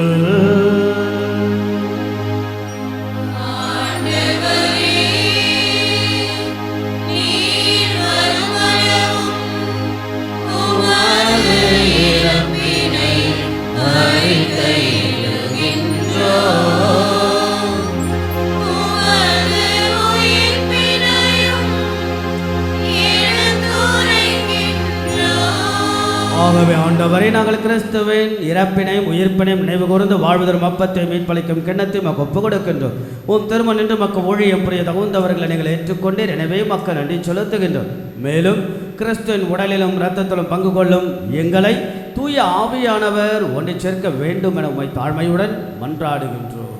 ஆகவே ஆண்டவரை நாங்கள் கிறிஸ்துவின் இறப்பினையும் உயிர்ப்பினையும் நினைவு கூர்ந்து வாழ்வதற்கு அப்பத்தை மீட்பளிக்கும் கிண்ணத்தை மக்கு ஒப்புக் கொடுக்கின்றோம். உன் திருமணம் நின்று மக்கள் ஊழியம் புரிய தகுந்தவர்களை நீங்கள் ஏற்றுக்கொண்டீர், எனவே மக்கள் நன்றி செலுத்துகின்றோம். மேலும் கிறிஸ்துவின் உடலிலும் இரத்தத்திலும் பங்கு கொள்ளும் எங்களை தூய ஆவியானவர் ஒன்றை சேர்க்க வேண்டும் என உம்மை தாழ்மையுடன் மன்றாடுகின்றோம்.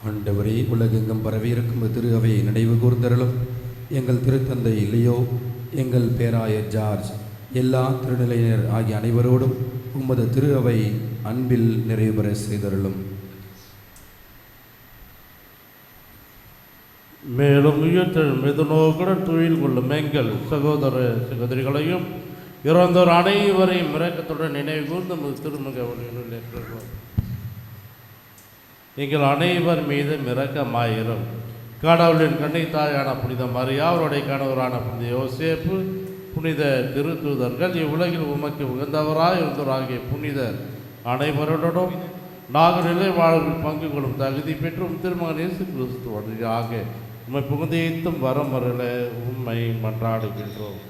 ஆண்டவரே, உலகெங்கும் பரவியிருக்கும் திரு அவையை நினைவு கூர்ந்தருளும். எங்கள் திருத்தந்தை லியோ, எங்கள் பேராயர் ஜார்ஜ், எல்லா திருநிலையினர் ஆகிய அனைவரோடும் உமது திரு அவை அன்பில் நிறைவு பெற செய்தருளும். மேலும் உயிர்த்தெழும் மெதுநோக்குடன் துயில் கொள்ளும் எங்கள் சகோதர சகோதரிகளையும் இறந்தோர் அனைவரையும் இரக்கத்துடன் நினைவு கூர்ந்து திருமுக ஒளியினுள் ஏற்றுள்ளோம். எங்கள் அனைவர் மீது இரக்கமாயிரும். கடவுளின் கண்ணை தாயான புனித மரியா, அவருடைய கணவரான புனித யோசேப்பு, புனித திருத்தூதர்கள், இவ்வுலகில் உமக்கு உகந்தவராய் இருந்தவராகிய புனிதர் அனைவருடனும் நாங்கள் நிலை வாழ்வில் பங்கு கொள்ளும் தகுதி பெற்றும் திருமகன் இயேசு கிறிஸ்து வழியாக உம்மை புகுந்தேத்தும் வரம் வரல உம்மை மன்றாடுகின்றோம்.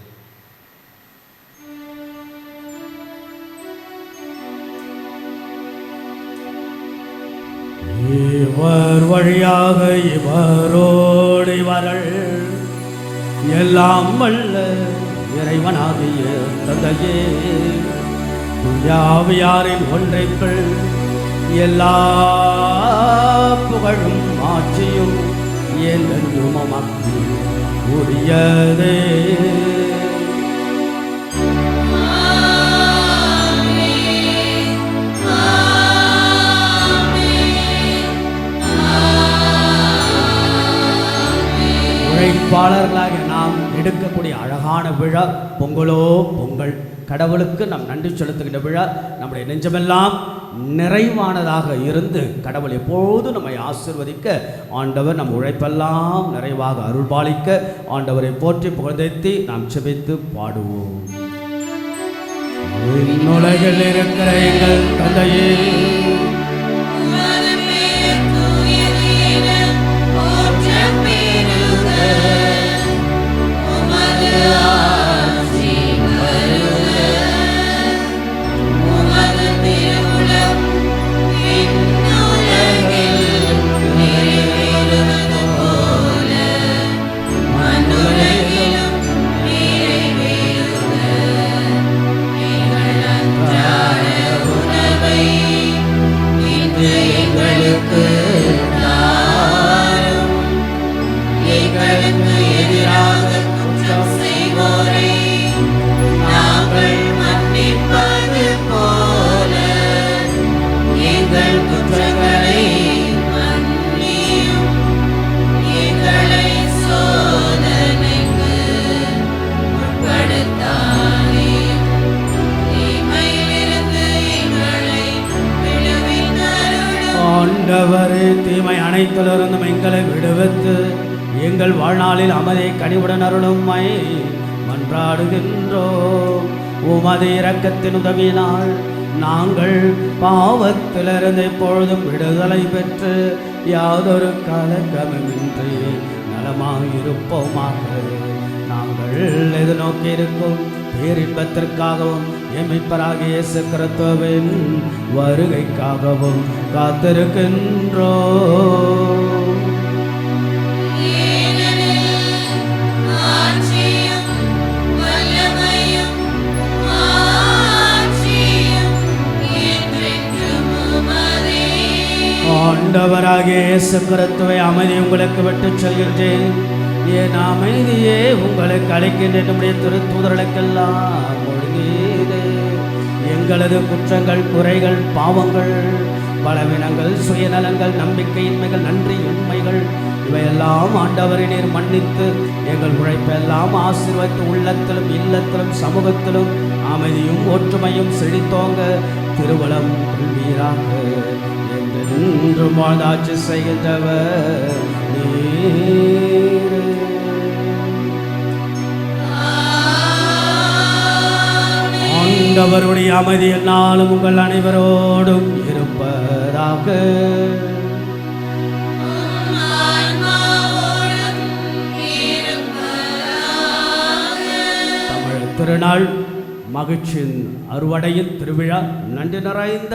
இவர் வழியாக இவரோடு இவர்கள் எல்லாம் வல்ல இறைவனாகிய தந்தையே, ஆவியாரின் ஒன்றைக்குள் எல்லா புகழும் ஆட்சியும் என்றென்றும் உமக்கு உரியதே. உழைப்பாளர்களாக நாம் எடுக்கக்கூடிய அழகான விழா பொங்கலோ பொங்கல். கடவுளுக்கு நாம் நன்றி செலுத்துகின்ற விழா. நம்முடைய நெஞ்சமெல்லாம் நிறைவானதாக இருந்து கடவுள் எப்போதும் நம்மை ஆசீர்வதிக்க ஆண்டவர் நம் உழைப்பெல்லாம் நிறைவாக அருள்பாலிக்க ஆண்டவரை போற்றி புகழ்ந்தேத்தி நாம் செபித்து பாடுவோம். உலகில் இருக்கிற எங்கள் தந்தையே, ஆண்டவரே, தீமை அனைத்திலிருந்தும் எங்களை விடுவித்து எங்கள் வாழ்நாளில் அமைதியை கனிவுடன் அருளும்மை மன்றாடுகின்றோம். உமது இரக்கத்தின் உதவியினால் நாங்கள் பாவத்திலிருந்து எப்பொழுதும் விடுதலை பெற்று யாதொரு கலக்கமின்றி நலமாயிருப்போமாக. நாங்கள் எதிர்நோக்கி இருக்கும் பேரின்பத்திற்காகவும் எம்மிப்பராகிய இயேசு கிறிஸ்துவின் வருகைக்காகவும் காத்திருக்கின்றோம். ஆண்டவராகிய இயேசு கிறிஸ்துவை அமைதி உங்களுக்கு விட்டு செல்கின்றேன், என் அமைதியே உங்களுக்கு அளிக்கின்றேன். நம்முடைய திருத்தூதர்களுக்கெல்லாம் ஒழுங்கீது. எங்களது குற்றங்கள், குறைகள், பாவங்கள், பலவீனங்கள், சுயநலங்கள், நம்பிக்கையின்மைகள், நன்றியின்மைகள் இவையெல்லாம் ஆண்டவரை நீர் மன்னித்து எங்கள் உழைப்பெல்லாம் ஆசீர்வதித்து உள்ளத்திலும் இல்லத்திலும் சமூகத்திலும் அமைதியும் ஒற்றுமையும் செழித்தோங்க திருவளம் கொள்வீராக. என்று வாழ்ந்தாட்சி செய்கின்றவர் நீர். ஆண்டவருடைய அமைதி என்னாலும் உங்கள் அனைவரோடும் இருப்பதாக. தமிழ் திருநாள் மகிழ்ச்சியின் அறுவடையின் திருவிழா, நன்றி நிறைந்த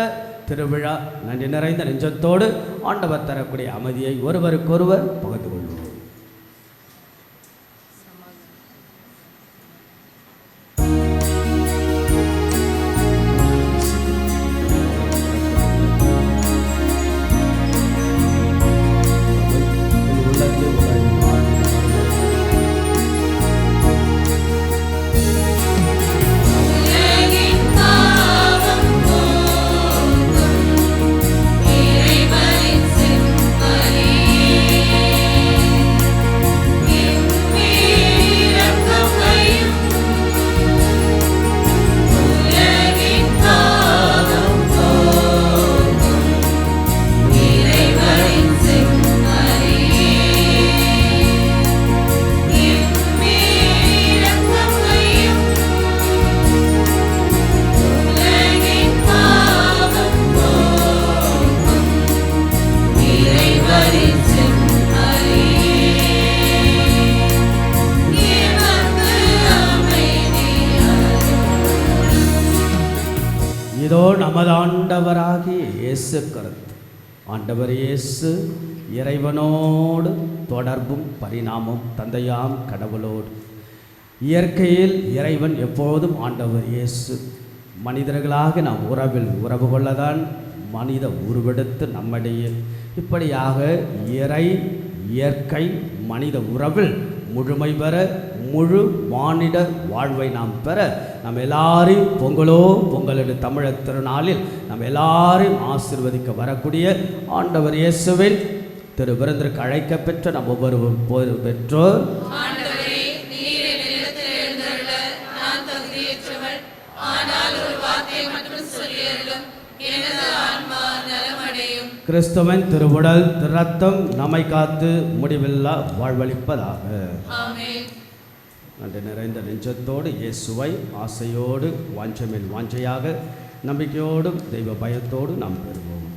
திருவிழா. நன்றி நிறைந்த நெஞ்சத்தோடு ஆண்டவர் தரக்கூடிய அமைதியை ஒருவருக்கொருவர் பகிர்ந்து கொள்வோம். இதோ நமது ஆண்டவராகிய இயேசு கிறிஸ்து, ஆண்டவர் இயேசு இறைவனோடு தொடர்பும் பரிணாமம் தந்தையாம் கடவுளோடு. இயற்கையில் இறைவன் எப்போதும் ஆண்டவர் இயேசு. மனிதர்களாக நாம் உறவு கொள்ளதான் மனித உருவெடுத்து நம்மிடையே இப்படியாக இயற்கை மனித உறவில் முழுமை பெற, முழு மானிட வாழ்வை நாம் பெற, நம்ம எல்லாரையும் பொங்கலுடைய தமிழர் திருநாளில் நம்ம எல்லாரையும் ஆசீர்வதிக்க வரக்கூடிய ஆண்டவர் இயேசுவின் திரு விருந்திற்கு அழைக்க பெற்ற நம்ம ஒவ்வொரு பெற்றோர் கிறிஸ்துவின் திருவுடல் ரத்தம் நம்மை காத்து முடிவில்லா வாழ்வளிப்பதாக. நன்றி நிறைந்த நெஞ்சத்தோடு இயேசுவை ஆசையோடு வாஞ்சைமேல் வாஞ்சையாக நம்பிக்கையோடும் தெய்வ பயத்தோடு நாம் பெறுவோம்.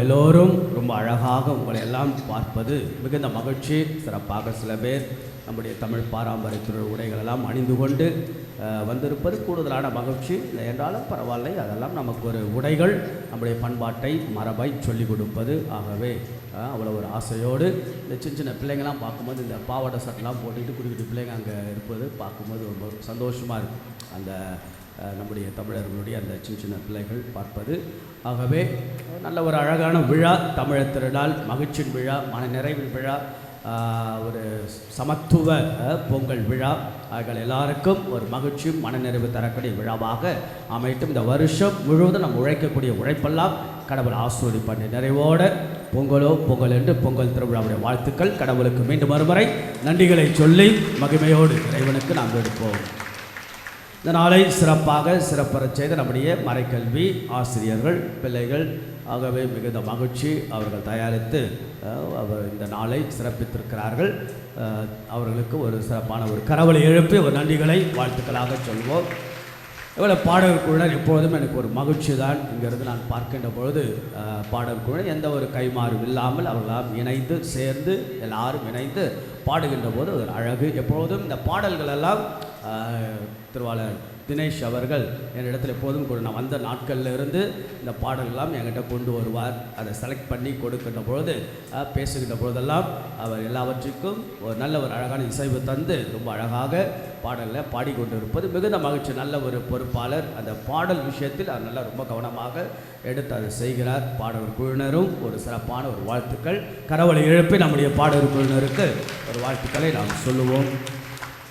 எல்லோரும் ரொம்ப அழகாக உங்களை எல்லாம் பார்ப்பது மிகுந்த மகிழ்ச்சி. சிறப்பாக சில பேர் நம்முடைய தமிழ் பாரம்பரியத்தினுடைய உடைகளெல்லாம் அணிந்து கொண்டு வந்திருப்பது கூடுதலான மகிழ்ச்சி. என்றாலும் பரவாயில்லை, அதெல்லாம் நமக்கு ஒரு உடைகள் நம்முடைய பண்பாட்டை மரபை சொல்லிக் கொடுப்பது. ஆகவே அவ்வளோ ஒரு ஆசையோடு இந்த சின்ன சின்ன பிள்ளைங்கள்லாம் பார்க்கும்போது இந்த பாவாடை சட்டெல்லாம் போட்டுக்கிட்டு குடி குடி பிள்ளைங்க அங்கே இருப்பது பார்க்கும்போது ரொம்ப சந்தோஷமாக இருக்கும். அந்த நம்முடைய தமிழர்களுடைய அந்த சின்ன சின்ன பிள்ளைகள் பார்ப்பது. ஆகவே நல்ல ஒரு அழகான விழா, தமிழர் திருநாள், மகிழ்ச்சியின் விழா, மன நிறைவின் விழா, ஒரு சமத்துவ பொங்கல் விழா. ஆகிய எல்லாருக்கும் ஒரு மகிழ்ச்சியும் மனநிறைவு தரக்கூடிய விழாவாக அமையட்டும். இந்த வருஷம் முழுவதும் நம்ம உழைக்கக்கூடிய உழைப்பெல்லாம் கடவுள் ஆசீர்வதிப்பார். நிறைவோடு பொங்கல் என்று பொங்கல் திருவிழாவுடைய வாழ்த்துக்கள். கடவுளுக்கு மீண்டும் மறுமுறை நன்றிகளை சொல்லி மகிமையோடு இறைவனுக்கு நாம் எடுப்போம். இந்த நாளை சிறப்பறச் செய்த நம்முடைய மறைக்கல்வி ஆசிரியர்கள், பிள்ளைகள், ஆகவே மிகுந்த மகிழ்ச்சி. அவர்கள் தயாரித்து இந்த நாளை சிறப்பித்திருக்கிறார்கள். அவர்களுக்கு ஒரு சிறப்பான ஒரு கரவலை எழுப்பி ஒரு நன்றிகளை வாழ்த்துக்களாக சொல்வோம். இவ்வளோ பாடகர் எப்பொழுதும் எனக்கு ஒரு மகிழ்ச்சி தான். இங்கிருந்து நான் பார்க்கின்ற பொழுது பாடகர் எந்த ஒரு கைமாறும் இல்லாமல் அவர்களால் இணைந்து சேர்ந்து எல்லாரும் இணைந்து பாடுகின்ற போது ஒரு அழகு. எப்பொழுதும் இந்த பாடல்களெல்லாம் திருவாளர் தினேஷ் அவர்கள் என்னிடத்தில் எப்போதும் நான் வந்த நாட்களில் இருந்து இந்த பாடல்கள்லாம் என்கிட்ட கொண்டு வருவார். அதை செலக்ட் பண்ணி கொடுக்கின்ற பொழுது பேசுகின்ற பொழுதெல்லாம் அவர் எல்லாவற்றிற்கும் ஒரு நல்ல ஒரு அழகான இசைவு தந்து ரொம்ப அழகாக பாடலில் பாடிக்கொண்டு இருப்பது மிகுந்த மகிழ்ச்சி. நல்ல ஒரு பொறுப்பாளர். அந்த பாடல் விஷயத்தில் அவர் நல்லா ரொம்ப கவனமாக எடுத்து அதை செய்கிறார். பாடகர் குழுவினரும் ஒரு சிறப்பான ஒரு வாழ்த்துக்கள். கரவலை எழுப்பி நம்முடைய பாடகர் குழுவினருக்கு ஒரு வாழ்த்துக்களை நாம் சொல்லுவோம்.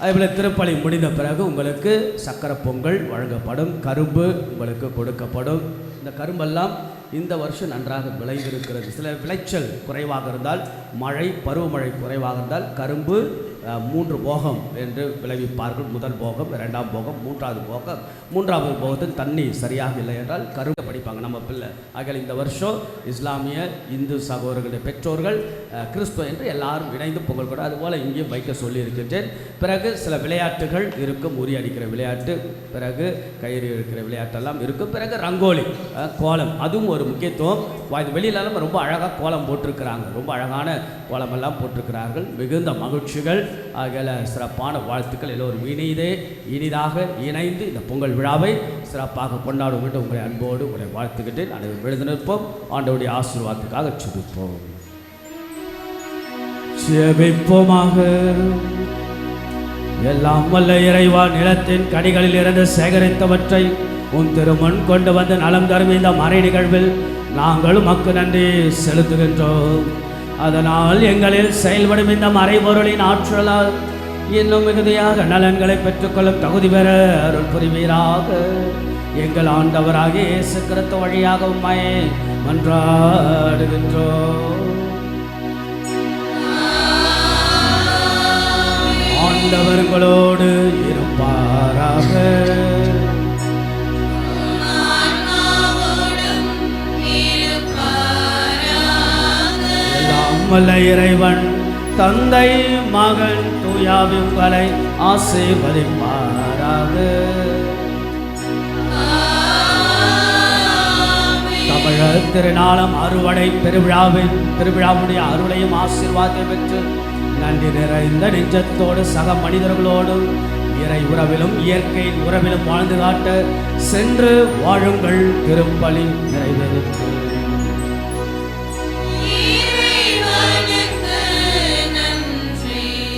அதேபோல் திருப்பலி முடிந்த பிறகு உங்களுக்கு சக்கரை பொங்கல் வழங்கப்படும். கரும்பு உங்களுக்கு கொடுக்கப்படும். இந்த கரும்பெல்லாம் இந்த வருஷம் நன்றாக விளைந்திருக்கிறது. சில விளைச்சல் குறைவாக இருந்தால், பருவமழை குறைவாக இருந்தால் கரும்பு 3 போகம் என்று விளைவிப்பார்கள். முதல் போகம், 2ஆம் போகம், 3வது போகம். 3வது போகத்தில் தண்ணி சரியாக இல்லை என்றால் கரும்பு படிப்பாங்க நம்ம பிள்ளை. ஆகிய இந்த வருஷம் இஸ்லாமிய இந்து சகோதரர்களுடைய பெற்றோர்கள் கிறிஸ்துவ என்று எல்லாரும் இணைந்து பொங்கல் கூட அதுபோல் இங்கேயும் வைக்க சொல்லியிருக்கின்றேன். பிறகு சில விளையாட்டுகள் இருக்கும். உரி அடிக்கிற விளையாட்டு, பிறகு கயிறு இருக்கிற விளையாட்டெல்லாம் இருக்கும். பிறகு ரங்கோலி, கோலம், அதுவும் ஒரு முக்கியத்துவம். வெளியிலெல்லாம் ரொம்ப அழகாக கோலம் போட்டிருக்கிறாங்க. ரொம்ப அழகான கோலமெல்லாம் போட்டிருக்கிறார்கள். மிகுந்த மகிழ்ச்சிகள். ஆகிய சிறப்பான வாழ்த்துக்கள். எல்லோரும் இனிதாக இணைந்து இந்த பொங்கல் விழாவை சிறப்பாக கொண்டாடும் என்று உங்களை அன்போடு உங்களை வாழ்த்துக்கிட்டு அனைவரும் எழுந்து நிற்போம். ஆண்டவருடைய ஆசீர்வாதத்துக்காக செபிப்போம். செபிப்போமாக. எல்லாம் வல்ல இறைவா, நிலத்தின் கனிகளில் இருந்து சேகரித்தவற்றை உன் திருமண் கொண்டு வந்து நலம் தரும் இந்த மறை நிகழ்வில் நாங்கள் உமக்கு நன்றி செலுத்துகின்றோம். அதனால் எங்களில் செயல்படும் இந்த மறைபொருளின் ஆற்றலால் இன்னும் மிகுதியாக நலன்களை பெற்றுக்கொள்ளும் தகுதி பெற அருள் புரிவீராக. எங்கள் ஆண்டவராகிய இயேசு கிறிஸ்து வழியாக உம்மை மன்றாடுகின்றோம். ஆண்டவர்களோடு இருப்பாராக. வல்ல இறைவன் தந்தை மகன் தூயாவி உங்களை ஆசீர்வதிப்பாராக. தமிழர் திருநாளும் அறுவடை திருவிழாவுடைய அருளையும் ஆசீர்வாதத்தை பெற்று நன்றி நிறைந்த நெஞ்சத்தோடு சக மனிதர்களோடும் இறை உறவிலும் இயற்கையின் உறவிலும் வாழ்ந்து காட்ட சென்று வாழுங்கள். திருப்பலி நிறைவேறிற்று.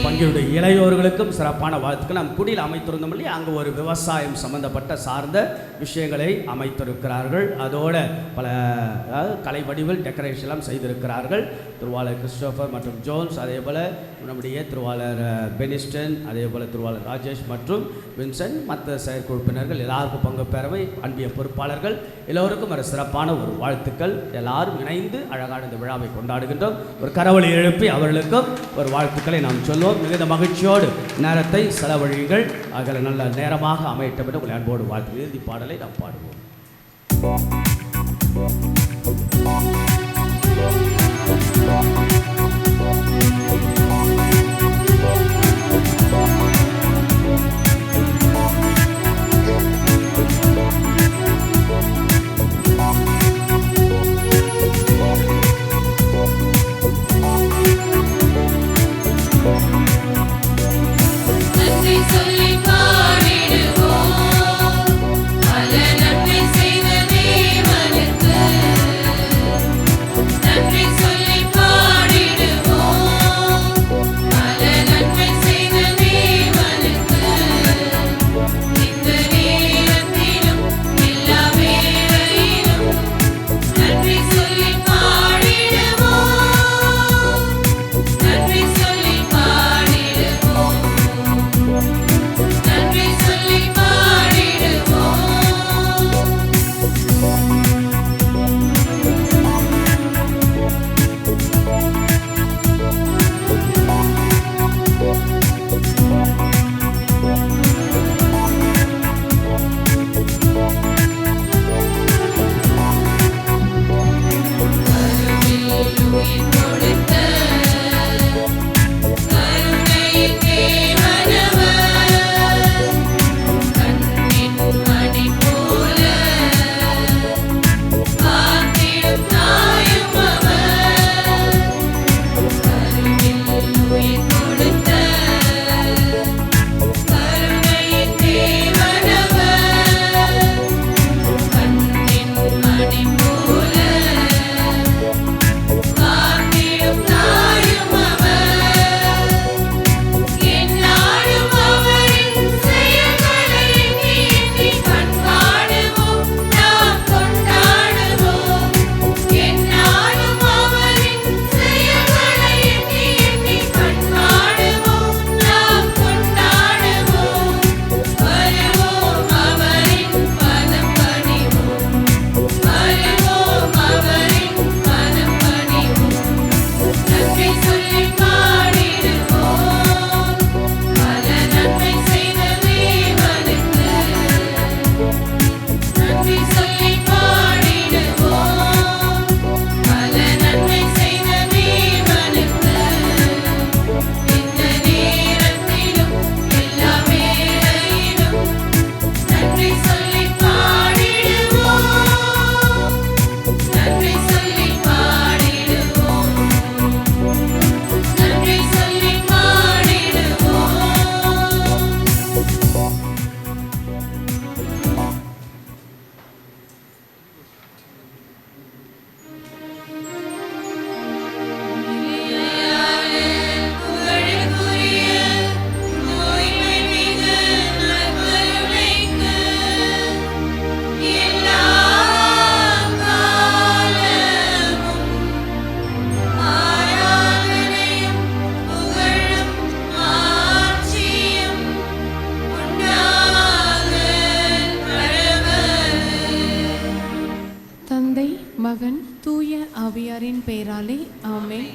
பங்கினுடைய இளையோர்களுக்கும் சிறப்பான வாழ்த்துக்கள். நாம் குடியில் அமைத்திருந்தோம் இல்லையா, அங்கே ஒரு விவசாயம் சம்பந்தப்பட்ட சார்ந்த விஷயங்களை அமைத்திருக்கிறார்கள். அதோட பல கலை வடிவில் டெக்கரேஷன்லாம் செய்திருக்கிறார்கள். திருவாளர் கிறிஸ்டோபர் மற்றும் ஜோன்ஸ், அதே போல் நம்முடைய திருவாளர் பெனிஸ்டன், அதே போல் திருவாளர் ராஜேஷ் மற்றும் வின்சென்ட், மற்ற செயற்குழுப்பினர்கள் எல்லாருக்கும் பங்கு பெறவை அன்பிய பொறுப்பாளர்கள் எல்லோருக்கும் ஒரு சிறப்பான ஒரு வாழ்த்துக்கள். எல்லாரும் இணைந்து அழகான இந்த விழாவை கொண்டாடுகின்றோம். ஒரு கரவொலி எழுப்பி அவர்களுக்கும் ஒரு வாழ்த்துக்களை நாம் சொல்வோம். மிகுந்த மகிழ்ச்சியோடு நேரத்தை செலவழியுங்கள். ஆகிய நல்ல நேரமாக அமையட்டும் என்று உங்களை அன்போடு வாழ்த்து இறுதி பாடலை நாம் பாடுவோம். மகன் தூய ஆவியாரின் பெயராலே ஆமென்.